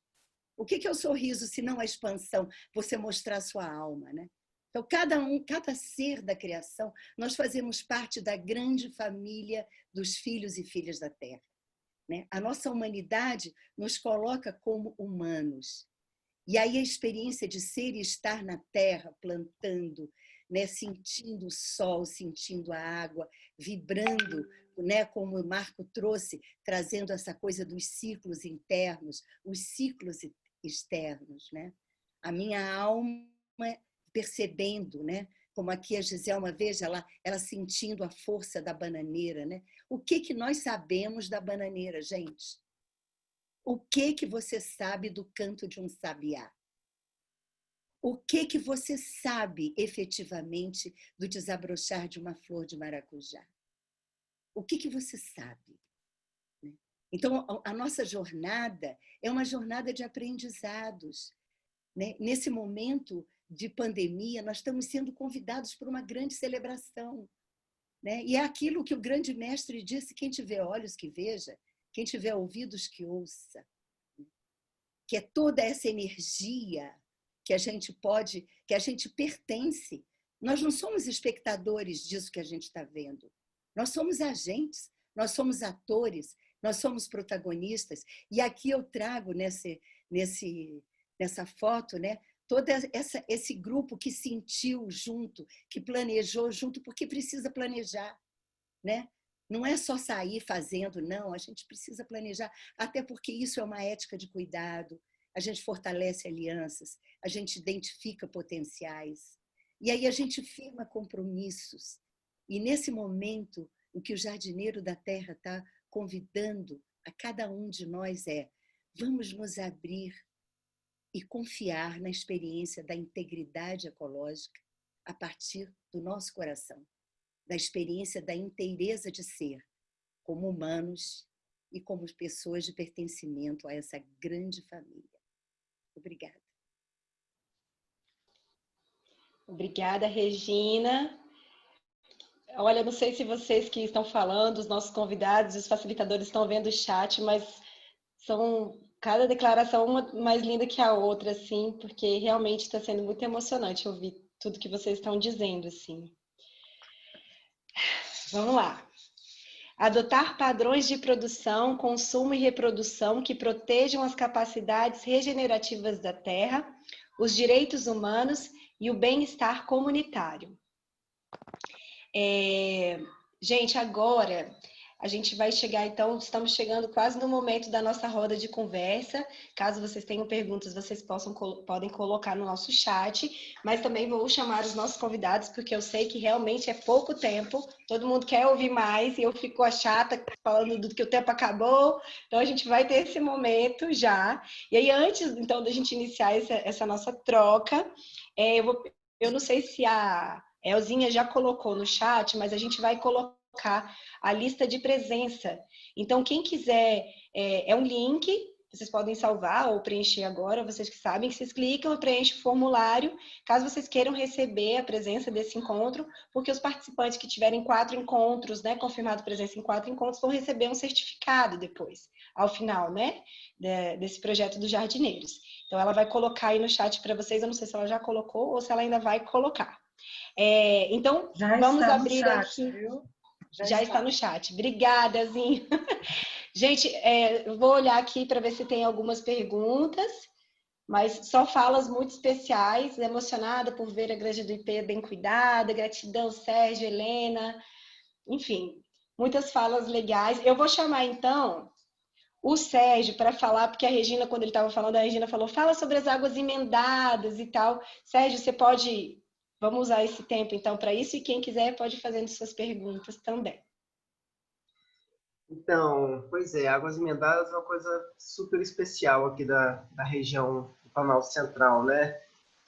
O que é o sorriso, se não a expansão? Você mostrar a sua alma, né? Então, cada ser da criação, nós fazemos parte da grande família dos filhos e filhas da Terra, né? A nossa humanidade nos coloca como humanos. E aí a experiência de ser e estar na Terra, plantando, né? Sentindo o sol, sentindo a água, vibrando, né? Como o Marco trouxe, trazendo essa coisa dos ciclos internos, os ciclos externos, né? A minha alma percebendo, né? Como aqui a Giselma, veja, ela sentindo a força da bananeira, né? O que nós sabemos da bananeira, gente? O que você sabe do canto de um sabiá? O que você sabe efetivamente do desabrochar de uma flor de maracujá? O que você sabe? Então, a nossa jornada é uma jornada de aprendizados, né? Nesse momento de pandemia, nós estamos sendo convidados para uma grande celebração, né? E é aquilo que o grande mestre disse: quem tiver olhos que veja, quem tiver ouvidos que ouça. Que é toda essa energia que a gente pode, que a gente pertence. Nós não somos espectadores disso que a gente está vendo. Nós somos agentes, nós somos atores, nós somos protagonistas. E aqui eu trago nessa foto, né, todo esse grupo que sentiu junto, que planejou junto, porque precisa planejar, né? Não é só sair fazendo, não, a gente precisa planejar, até porque isso é uma ética de cuidado, a gente fortalece alianças, a gente identifica potenciais, e aí a gente firma compromissos. E nesse momento, o que o jardineiro da Terra está convidando a cada um de nós vamos nos abrir e confiar na experiência da integridade ecológica a partir do nosso coração, da experiência da inteireza de ser, como humanos e como pessoas de pertencimento a essa grande família. Obrigada. Obrigada, Regina. Olha, não sei se vocês que estão falando, os nossos convidados, os facilitadores estão vendo o chat, mas são cada declaração uma mais linda que a outra, assim, porque realmente está sendo muito emocionante ouvir tudo que vocês estão dizendo, assim. Vamos lá. Adotar padrões de produção, consumo e reprodução que protejam as capacidades regenerativas da terra, os direitos humanos e o bem-estar comunitário. Gente, agora A gente vai chegar, então, estamos chegando quase no momento da nossa roda de conversa. Caso vocês tenham perguntas, vocês podem colocar no nosso chat, mas também vou chamar os nossos convidados, porque eu sei que realmente é pouco tempo, todo mundo quer ouvir mais, e eu fico a chata falando do que o tempo acabou, então a gente vai ter esse momento já. E aí, antes, então, da gente iniciar essa nossa troca, eu não sei se a Elzinha já colocou no chat, mas a gente vai colocar a lista de presença. Então, quem quiser, é um link, vocês podem salvar ou preencher agora, vocês que sabem, que vocês clicam e preenchem o formulário, caso vocês queiram receber a presença desse encontro, porque os participantes que tiverem 4 encontros, né, confirmado presença em 4 encontros, vão receber um certificado depois, ao final, né, desse projeto dos jardineiros. Então, ela vai colocar aí no chat para vocês, eu não sei se ela já colocou ou se ela ainda vai colocar. Então, Já vamos está abrir no chat, aqui. viu? Já está no chat. Obrigada, Zinho. Gente, eu vou olhar aqui para ver se tem algumas perguntas, mas só falas muito especiais. Emocionada por ver a Granja do IP bem cuidada. Gratidão, Sérgio, Helena. Enfim, muitas falas legais. Eu vou chamar, então, o Sérgio para falar, porque a Regina, quando ele estava falando, a Regina falou, fala sobre as águas emendadas e tal. Sérgio, você pode... Vamos usar esse tempo, então, para isso, e quem quiser pode ir fazendo suas perguntas também. Então, pois é, Águas Emendadas é uma coisa super especial aqui da região do Planalto Central, né?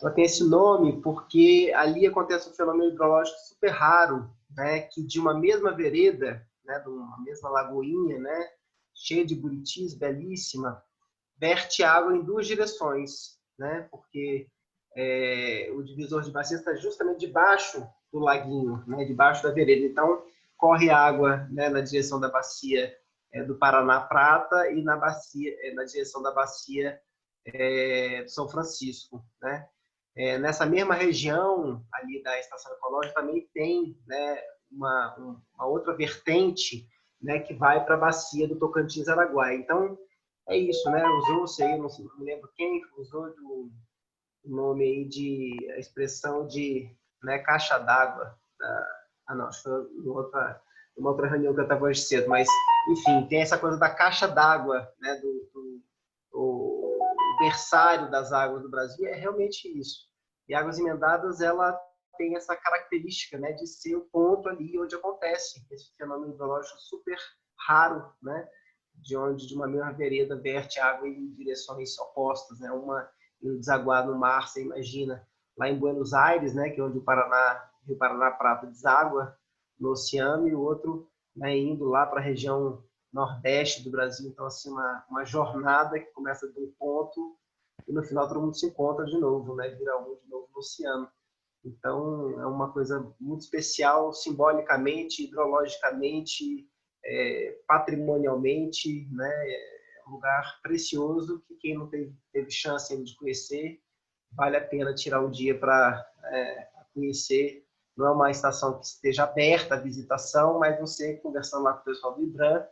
Ela tem esse nome porque ali acontece um fenômeno hidrológico super raro, né? Que de uma mesma vereda, né? De uma mesma lagoinha, né? Cheia de buritis, belíssima, verte água em 2 direções, né? Porque o divisor de bacia está justamente debaixo do laguinho, né? Debaixo da vereda. Então, corre água, né, na direção da bacia do Paraná Prata e na direção da bacia do São Francisco, né? Nessa mesma região ali da estação ecológica também tem, né, uma outra vertente, né, que vai para a bacia do Tocantins-Araguaia. Então, é isso, né? Usou-se aí, não me lembro quem usou o nome aí a expressão de, né, caixa d'água. Não, acho que foi uma outra reunião que eu estava hoje cedo, mas, enfim, tem essa coisa da caixa d'água, né, o berçário das águas do Brasil, é realmente isso. E Águas Emendadas, ela tem essa característica, né, de ser o ponto ali onde acontece esse fenômeno hidrológico super raro, né, de onde de uma mesma vereda verte água em direções opostas, né, uma indo desaguar no mar, você imagina, lá em Buenos Aires, né, que é onde o Rio Paraná Prata deságua no oceano, e o outro, né, indo lá para a região nordeste do Brasil. Então, assim, uma jornada que começa de um ponto e no final todo mundo se encontra de novo, né, vira um de novo no oceano. Então, é uma coisa muito especial, simbolicamente, hidrologicamente, patrimonialmente, né, um lugar precioso que quem não teve chance ainda de conhecer, vale a pena tirar um dia para conhecer. Não é uma estação que esteja aberta à visitação, mas você, conversando lá com o pessoal do IBRAM,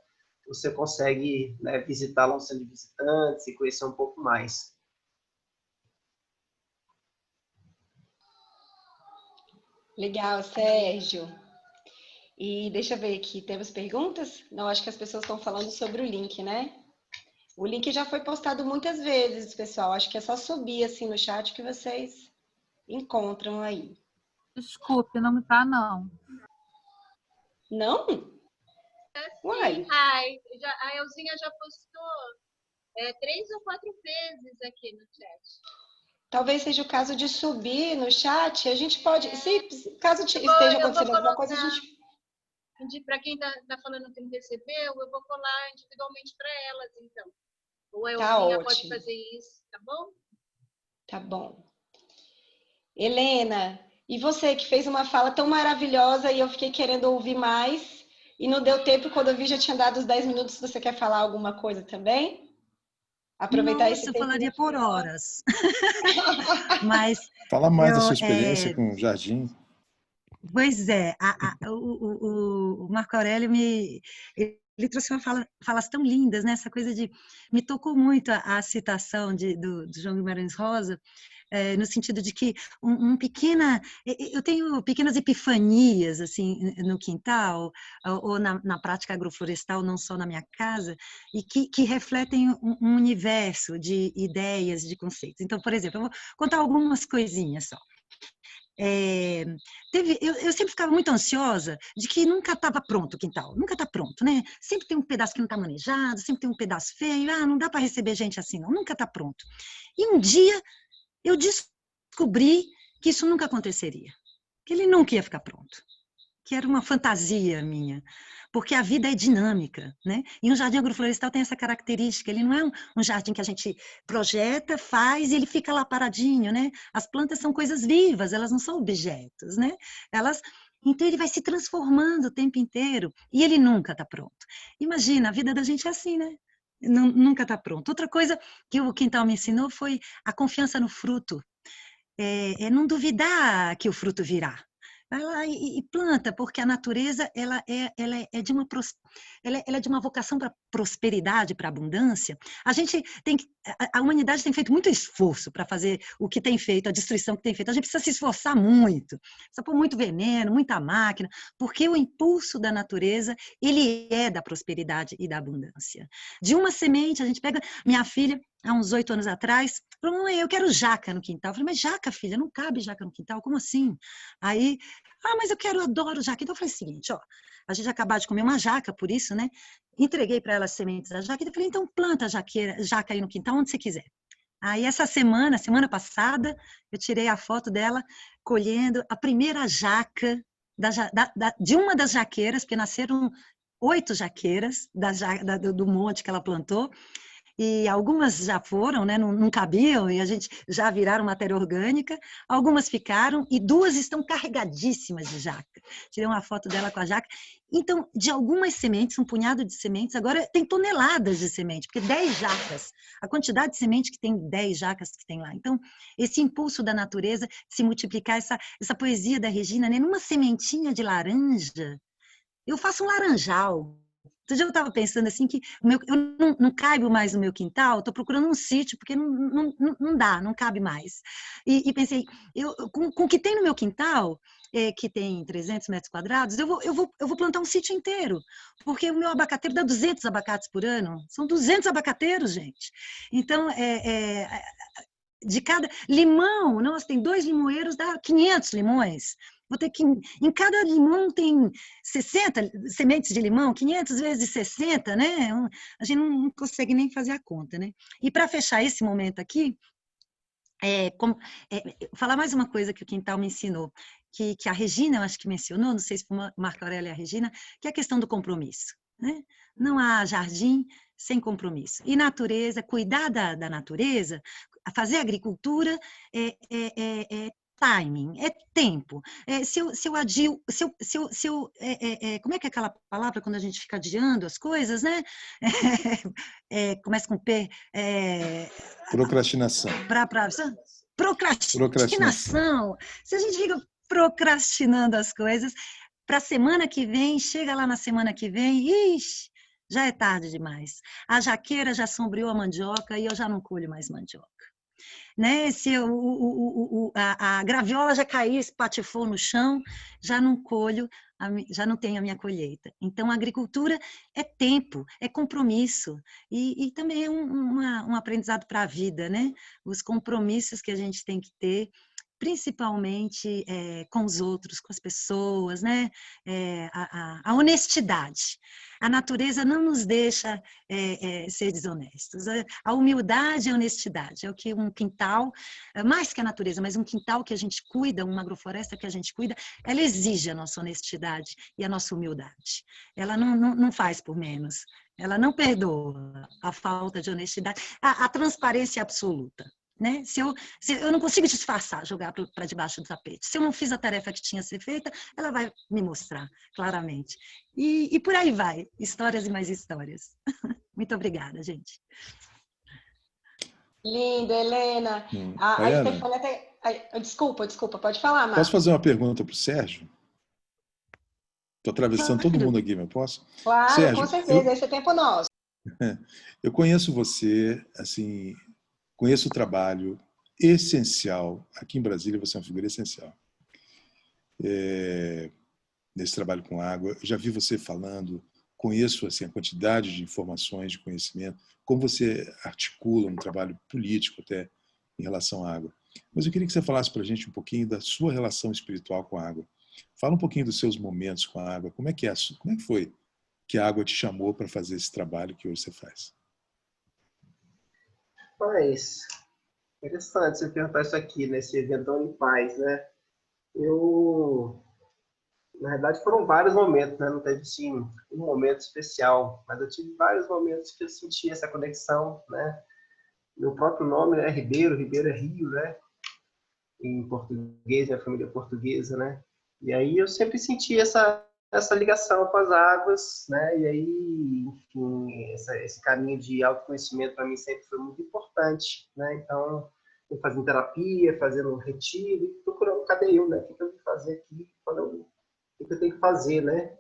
você consegue, né, visitar lá um centro de visitantes e conhecer um pouco mais. Legal, Sérgio. E deixa eu ver aqui, temos perguntas? Não, acho que as pessoas estão falando sobre o link, né? O link já foi postado muitas vezes, pessoal. Acho que é só subir assim no chat que vocês encontram aí. Desculpe, não está, não. Não? Sim, a Elzinha já postou 3 ou 4 vezes aqui no chat. Talvez seja o caso de subir no chat. A gente pode, se caso esteja acontecendo alguma coisa, a gente... Para quem está falando que não recebeu, eu vou colar individualmente para elas, então. Ou a Elzinha pode fazer isso, tá bom? Tá bom. Helena, e você que fez uma fala tão maravilhosa e eu fiquei querendo ouvir mais e não deu tempo, quando eu vi já tinha dado os 10 minutos. Você quer falar alguma coisa também? Aproveitar esse tempo. Eu falaria por horas. Mas fala mais da sua experiência com o jardim. Pois é, o Marco Aurélio ele trouxe falas tão lindas, né? Essa coisa me tocou muito a citação do João Guimarães Rosa, no sentido de que eu tenho pequenas epifanias assim no quintal ou na prática agroflorestal, não só na minha casa, e que refletem um universo de ideias, de conceitos. Então, por exemplo, eu vou contar algumas coisinhas só. Eu sempre ficava muito ansiosa de que nunca estava pronto o quintal, nunca está pronto, né? Sempre tem um pedaço que não está manejado, sempre tem um pedaço feio, não dá para receber gente assim, não, nunca está pronto. E um dia eu descobri que isso nunca aconteceria, que ele nunca ia ficar pronto, que era uma fantasia minha, porque a vida é dinâmica, né? E um jardim agroflorestal tem essa característica, ele não é um jardim que a gente projeta, faz e ele fica lá paradinho, né? As plantas são coisas vivas, elas não são objetos, né? Então ele vai se transformando o tempo inteiro e ele nunca está pronto. Imagina, a vida da gente é assim, né? Nunca está pronto. Outra coisa que o quintal me ensinou foi a confiança no fruto. Não duvidar que o fruto virá. Vai lá e planta, porque a natureza ela é de uma vocação para prosperidade, para abundância. A humanidade tem feito muito esforço para fazer o que tem feito, a destruição que tem feito. A gente precisa se esforçar muito, precisa pôr muito veneno, muita máquina, porque o impulso da natureza ele é da prosperidade e da abundância. De uma semente, a gente pega minha filha há uns 8 anos atrás, falou, mãe, eu quero jaca no quintal. Eu falei, mas jaca, filha, não cabe jaca no quintal, como assim? Aí, mas eu adoro jaca. Então eu falei o seguinte, ó, a gente acabou de comer uma jaca, por isso, né? Entreguei para ela as sementes da jaca e falei, então planta jaca aí no quintal, onde você quiser. Aí essa semana passada, eu tirei a foto dela colhendo a primeira jaca de uma das jaqueiras, porque nasceram 8 jaqueiras do monte que ela plantou, e algumas já foram, né, não cabiam, e a gente já viraram matéria orgânica, algumas ficaram, e 2 estão carregadíssimas de jaca. Tirei uma foto dela com a jaca. Então, de algumas sementes, um punhado de sementes, agora tem toneladas de semente, porque 10 jacas, a quantidade de semente que tem 10 jacas que tem lá. Então, esse impulso da natureza, se multiplicar, essa poesia da Regina, né, numa sementinha de laranja, eu faço um laranjal. Outro dia eu estava pensando assim que eu não caibo mais no meu quintal, estou procurando um sítio, porque não dá, não cabe mais. E pensei, com o que tem no meu quintal, que tem 300 metros quadrados, eu vou plantar um sítio inteiro, porque o meu abacateiro dá 200 abacates por ano. São 200 abacateiros, gente. Então, de cada limão, nossa, tem 2 limoeiros, dá 500 limões. Vou ter que, em cada limão tem 60 sementes de limão, 500 vezes 60, né? A gente não consegue nem fazer a conta, né? E para fechar esse momento aqui, falar mais uma coisa que o Quintal me ensinou, que a Regina, eu acho que mencionou, não sei se foi Marco Aurélio e a Regina, que é a questão do compromisso, né? Não há jardim sem compromisso. E natureza, cuidar da natureza, fazer agricultura timing, é tempo. Se eu adio, como é que é aquela palavra quando a gente fica adiando as coisas, né? Começa com P. Procrastinação. Procrastinação. Se a gente fica procrastinando as coisas, para a semana que vem, chega lá na semana que vem, já é tarde demais. A jaqueira já sombreou a mandioca e eu já não colho mais mandioca. Né? Se a graviola já caiu, espatifou no chão, já não colho, já não tenho a minha colheita. Então, a agricultura é tempo, é compromisso, e também é um aprendizado para a vida, né? Os compromissos que a gente tem que ter, principalmente com os outros, com as pessoas, né? A honestidade. A natureza não nos deixa ser desonestos. A humildade e a honestidade é o que um quintal, mais que a natureza, mas um quintal que a gente cuida, uma agrofloresta que a gente cuida, ela exige a nossa honestidade e a nossa humildade. Ela não faz por menos. Ela não perdoa a falta de honestidade, a transparência absoluta. Né? Se eu não consigo disfarçar, jogar para debaixo do tapete. Se eu não fiz a tarefa que tinha a ser feita, ela vai me mostrar claramente. E por aí vai, histórias e mais histórias. Muito obrigada, gente. Linda, Helena. Desculpa, pode falar, Marcos. Posso fazer uma pergunta para o Sérgio? Estou atravessando todo mundo aqui, mas posso? Claro, Sérgio, com certeza, esse é tempo nosso. Eu conheço você, assim, conheço o trabalho, essencial. Aqui em Brasília você é uma figura essencial. Nesse trabalho com água. Eu já vi você falando, conheço assim, a quantidade de informações, de conhecimento, como você articula um trabalho político até em relação à água. Mas eu queria que você falasse para a gente um pouquinho da sua relação espiritual com a água. Fala um pouquinho dos seus momentos com a água. Como é que foi que a água te chamou para fazer esse trabalho que hoje você faz? Mas, interessante você perguntar isso aqui, nesse evento Unipaz, né? Na verdade, foram vários momentos, né? Não teve, assim, um momento especial, mas eu tive vários momentos que eu senti essa conexão, né? Meu próprio nome é Ribeiro é Rio, né? Em português, minha família é portuguesa, né? E aí eu sempre senti essa ligação com as águas, né? E aí, enfim, esse caminho de autoconhecimento para mim sempre foi muito importante, né? Então, eu fazendo terapia, fazendo um retiro, procurando cadê eu, né? O que eu vou fazer aqui? O que eu tenho que fazer, né?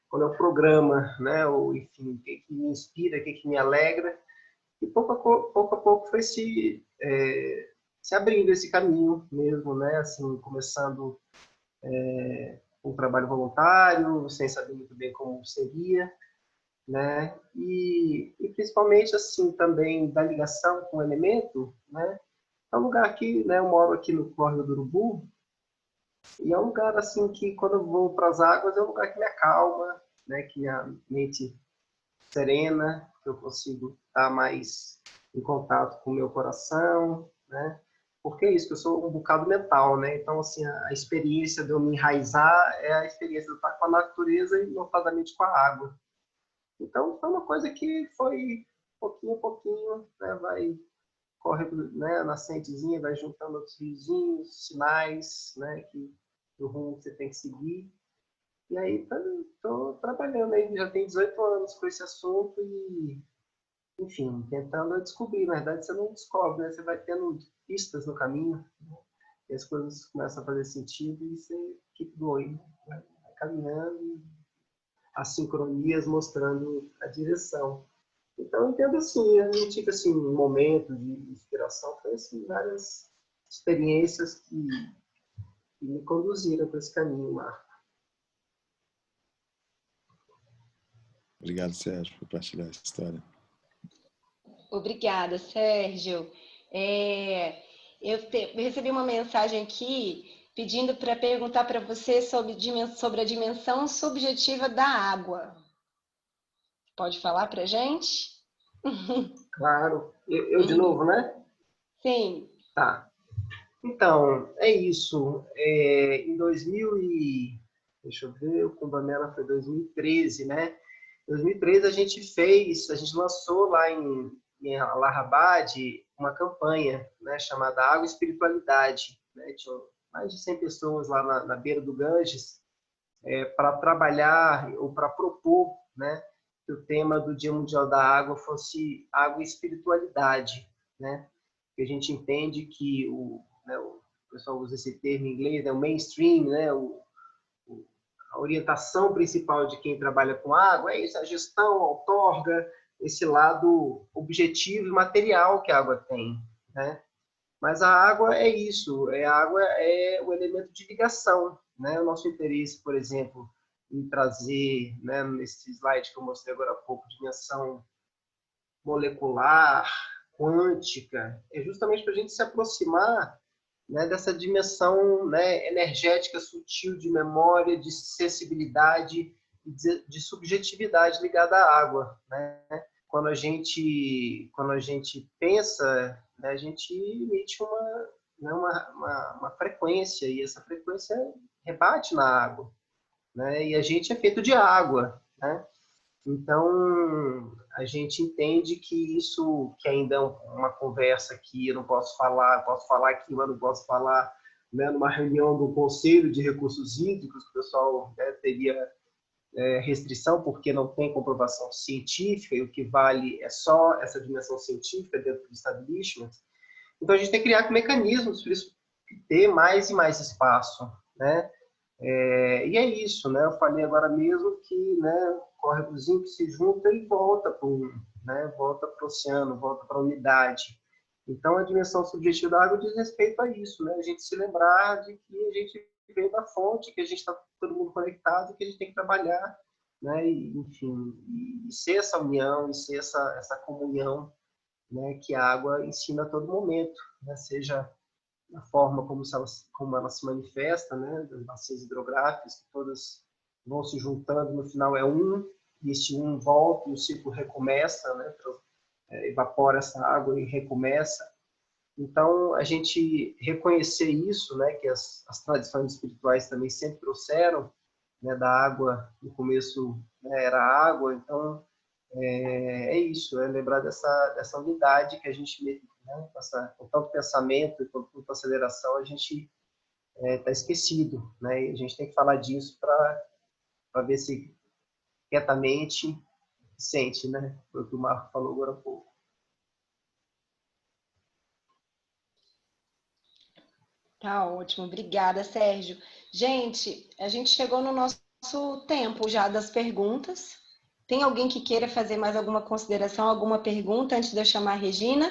Qual é o programa, né? Ou, enfim, o que me inspira, o que me alegra. E pouco a pouco foi se abrindo esse caminho mesmo, né? Assim, começando um trabalho voluntário, sem saber muito bem como seria, né? E principalmente assim também da ligação com o elemento, né? É um lugar que, né? Eu moro aqui no Córrego do Urubu e é um lugar assim que quando eu vou para as águas é um lugar que me acalma, né? Que minha mente serena, que eu consigo estar mais em contato com o meu coração, né? Porque é isso, que eu sou um bocado mental, né? Então, assim, a experiência de eu me enraizar é a experiência de eu estar com a natureza e notadamente com a água. Então, foi uma coisa que foi pouquinho a pouquinho, né? Corre, né? A nascentezinha, vai juntando outros riozinhos, sinais, né? Do rumo que você tem que seguir. E aí, estou trabalhando aí, já tem 18 anos com esse assunto e, enfim, tentando descobrir. Na verdade, você não descobre, né? Você vai tendo pistas no caminho, né? E as coisas começam a fazer sentido e você keep going, vai caminhando, as sincronias mostrando a direção. Então, eu entendo assim, eu não tive assim, um momento de inspiração, foi assim, várias experiências que me conduziram para esse caminho, Marco. Obrigado, Sérgio, por partilhar essa história. Obrigada, Sérgio. Eu recebi uma mensagem aqui pedindo para perguntar para você sobre a dimensão subjetiva da água. Pode falar para a gente? Claro. Eu de novo, né? Sim. Tá. Então, é isso. Em 2000 e... Deixa eu ver, o Kumbamela foi 2013, né? Em 2013 a gente lançou lá em Allahabad uma campanha, né, chamada Água e Espiritualidade, né? Tinha mais de 100 pessoas lá na beira do Ganges para trabalhar ou para propor, né, que o tema do Dia Mundial da Água fosse água e espiritualidade, né? Que a gente entende que o pessoal usa esse termo em inglês, né, o mainstream, né, a orientação principal de quem trabalha com água é isso, a gestão, a outorga, esse lado objetivo e material que a água tem, né? Mas a água é isso, a água é o elemento de ligação, né? O nosso interesse, por exemplo, em trazer, né, nesse slide que eu mostrei agora há pouco, dimensão molecular, quântica, é justamente para a gente se aproximar, né, dessa dimensão, né, energética sutil de memória, de sensibilidade e de subjetividade ligada à água, né? Quando a gente pensa, né, a gente emite uma frequência e essa frequência rebate na água, né? E a gente é feito de água, né? Então, a gente entende que isso, que ainda é uma conversa que eu não posso falar aqui, mas não posso falar, né, numa reunião do Conselho de Recursos Hídricos, que o pessoal, né, teria restrição porque não tem comprovação científica e o que vale é só essa dimensão científica dentro do establishment. Então, a gente tem que criar mecanismos para isso ter mais e mais espaço, né? E é isso, né? Eu falei agora mesmo que, né, o córregozinho que se junta e volta para o oceano, volta para a unidade. Então, a dimensão subjetiva da água diz respeito a isso, né? A gente se lembrar de que a gente veio da fonte, que a gente está todo mundo conectado, que a gente tem que trabalhar, né? E, enfim, e ser essa união, e ser essa comunhão, né? Que a água ensina a todo momento, né? Seja a forma como ela se manifesta, né? Das bacias hidrográficas, que todas vão se juntando, no final é um, e esse um volta, e o ciclo recomeça, né? Evapora essa água e recomeça. Então, a gente reconhecer isso, né, que as tradições espirituais também sempre trouxeram, né, da água, no começo, né, era água, então é isso, é lembrar dessa unidade que a gente, né, com tanto pensamento e com tanta aceleração, a gente está esquecido, né, e a gente tem que falar disso para ver se quietamente sente, né, foi o que o Marco falou agora há pouco. Tá ótimo, obrigada, Sérgio. Gente, a gente chegou no nosso tempo já das perguntas. Tem alguém que queira fazer mais alguma consideração, alguma pergunta antes de eu chamar a Regina?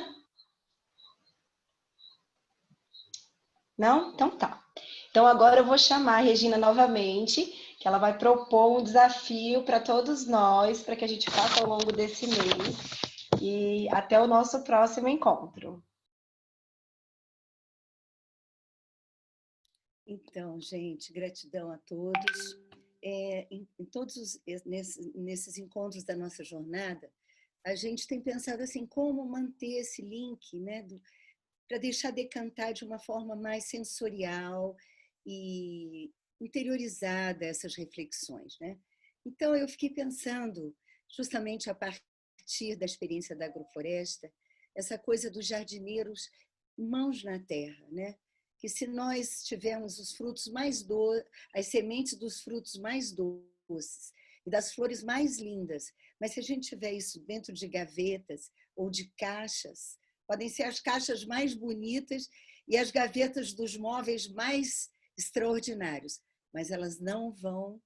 Não? Então tá. Então agora eu vou chamar a Regina novamente, que ela vai propor um desafio para todos nós, para que a gente faça ao longo desse mês e até o nosso próximo encontro. Então, gente, gratidão a todos. Em todos nesses encontros da nossa jornada, a gente tem pensado assim, como manter esse link, né, para deixar decantar de uma forma mais sensorial e interiorizada essas reflexões, né? Então, eu fiquei pensando, justamente a partir da experiência da agrofloresta, essa coisa dos jardineiros mãos na terra, né? Que se nós tivermos os frutos mais doces, as sementes dos frutos mais doces e das flores mais lindas, mas se a gente tiver isso dentro de gavetas ou de caixas, podem ser as caixas mais bonitas e as gavetas dos móveis mais extraordinários, mas elas não vão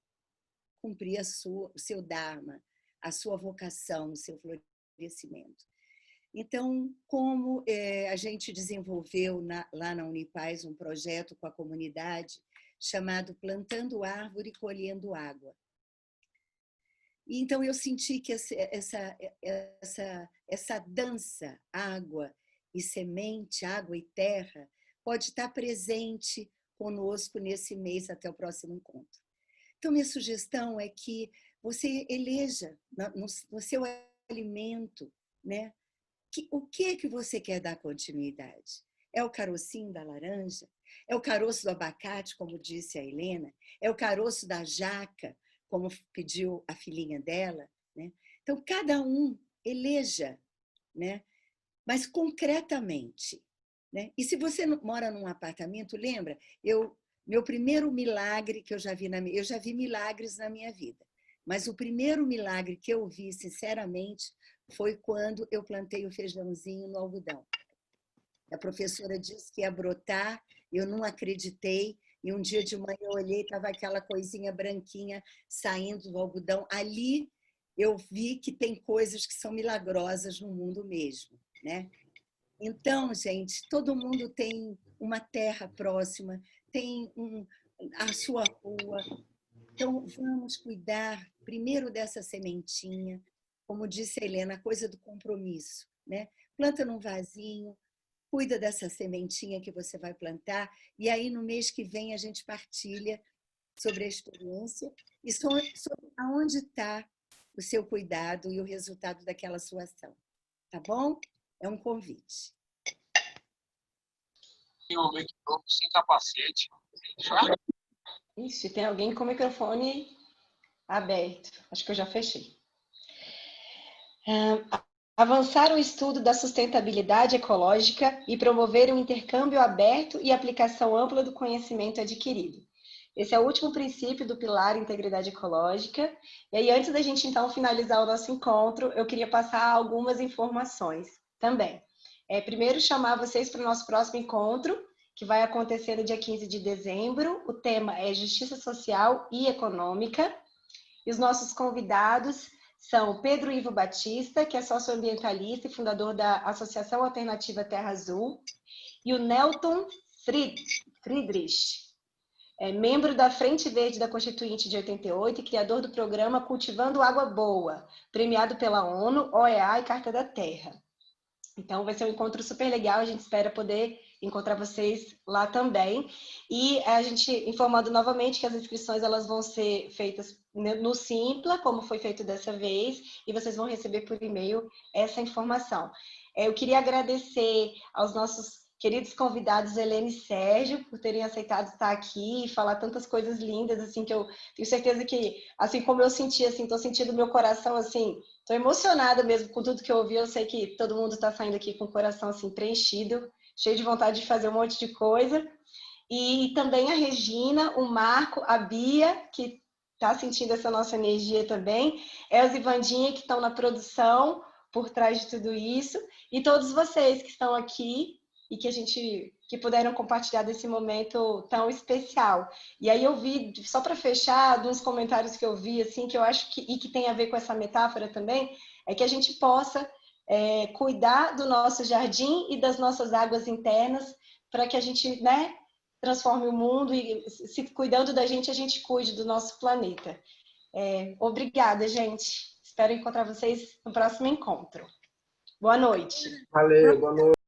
cumprir o seu dharma, a sua vocação, o seu florescimento. Então, como a gente desenvolveu lá na Unipaz um projeto com a comunidade chamado Plantando Árvore e Colhendo Água. E então eu senti que essa dança, água e semente, água e terra, pode estar presente conosco nesse mês até o próximo encontro. Então, minha sugestão é que você eleja no seu alimento, né? O que você quer dar continuidade? É o carocinho da laranja? É o caroço do abacate, como disse a Helena? É o caroço da jaca, como pediu a filhinha dela? Né? Então, cada um eleja, né? Mas concretamente. Né? E se você mora num apartamento, lembra? Meu primeiro milagre que eu já vi milagres na minha vida, mas o primeiro milagre que eu vi, sinceramente, foi quando eu plantei o feijãozinho no algodão. A professora disse que ia brotar, eu não acreditei, e um dia de manhã eu olhei, estava aquela coisinha branquinha saindo do algodão. Ali eu vi que tem coisas que são milagrosas no mundo mesmo, né? Então, gente, todo mundo tem uma terra próxima, tem a sua rua. Então, vamos cuidar primeiro dessa sementinha, como disse a Helena, a coisa do compromisso, né? Planta num vasinho, cuida dessa sementinha que você vai plantar, e aí no mês que vem a gente partilha sobre a experiência e sobre aonde está o seu cuidado e o resultado daquela sua ação. Tá bom? É um convite. Tem um microfone sem capacete. Ixi, tem alguém com o microfone aberto. Acho que eu já fechei. Avançar o estudo da sustentabilidade ecológica e promover um intercâmbio aberto e aplicação ampla do conhecimento adquirido. Esse é o último princípio do pilar integridade ecológica. E aí, antes da gente, então, finalizar o nosso encontro, eu queria passar algumas informações também. Primeiro, chamar vocês para o nosso próximo encontro, que vai acontecer no dia 15 de dezembro. O tema é Justiça Social e Econômica. E os nossos convidados são Pedro Ivo Batista, que é socioambientalista e fundador da Associação Alternativa Terra Azul, e o Nelton Friedrich, membro da Frente Verde da Constituinte de 88 e criador do programa Cultivando Água Boa, premiado pela ONU, OEA e Carta da Terra. Então, vai ser um encontro super legal, a gente espera poder encontrar vocês lá também. E a gente informando novamente que as inscrições elas vão ser feitas no Simpla, como foi feito dessa vez, e vocês vão receber por e-mail essa informação. Eu queria agradecer aos nossos queridos convidados Helene e Sérgio por terem aceitado estar aqui e falar tantas coisas lindas, assim, que eu tenho certeza que, assim como eu senti, assim, estou sentindo meu coração, assim, estou emocionada mesmo com tudo que eu ouvi. Eu sei que todo mundo está saindo aqui com o coração, assim, preenchido, cheio de vontade de fazer um monte de coisa. E também a Regina, o Marco, a Bia, que está sentindo essa nossa energia também, Elza e Vandinha, que estão na produção, por trás de tudo isso, e todos vocês que estão aqui, e que puderam compartilhar desse momento tão especial. E aí eu vi, só para fechar, uns comentários que eu vi, assim, que eu acho que tem a ver com essa metáfora também, é que a gente possa cuidar do nosso jardim e das nossas águas internas, para que a gente, né, transforme o mundo e, se cuidando da gente, a gente cuide do nosso planeta. Obrigada, gente. Espero encontrar vocês no próximo encontro. Boa noite. Valeu, boa noite.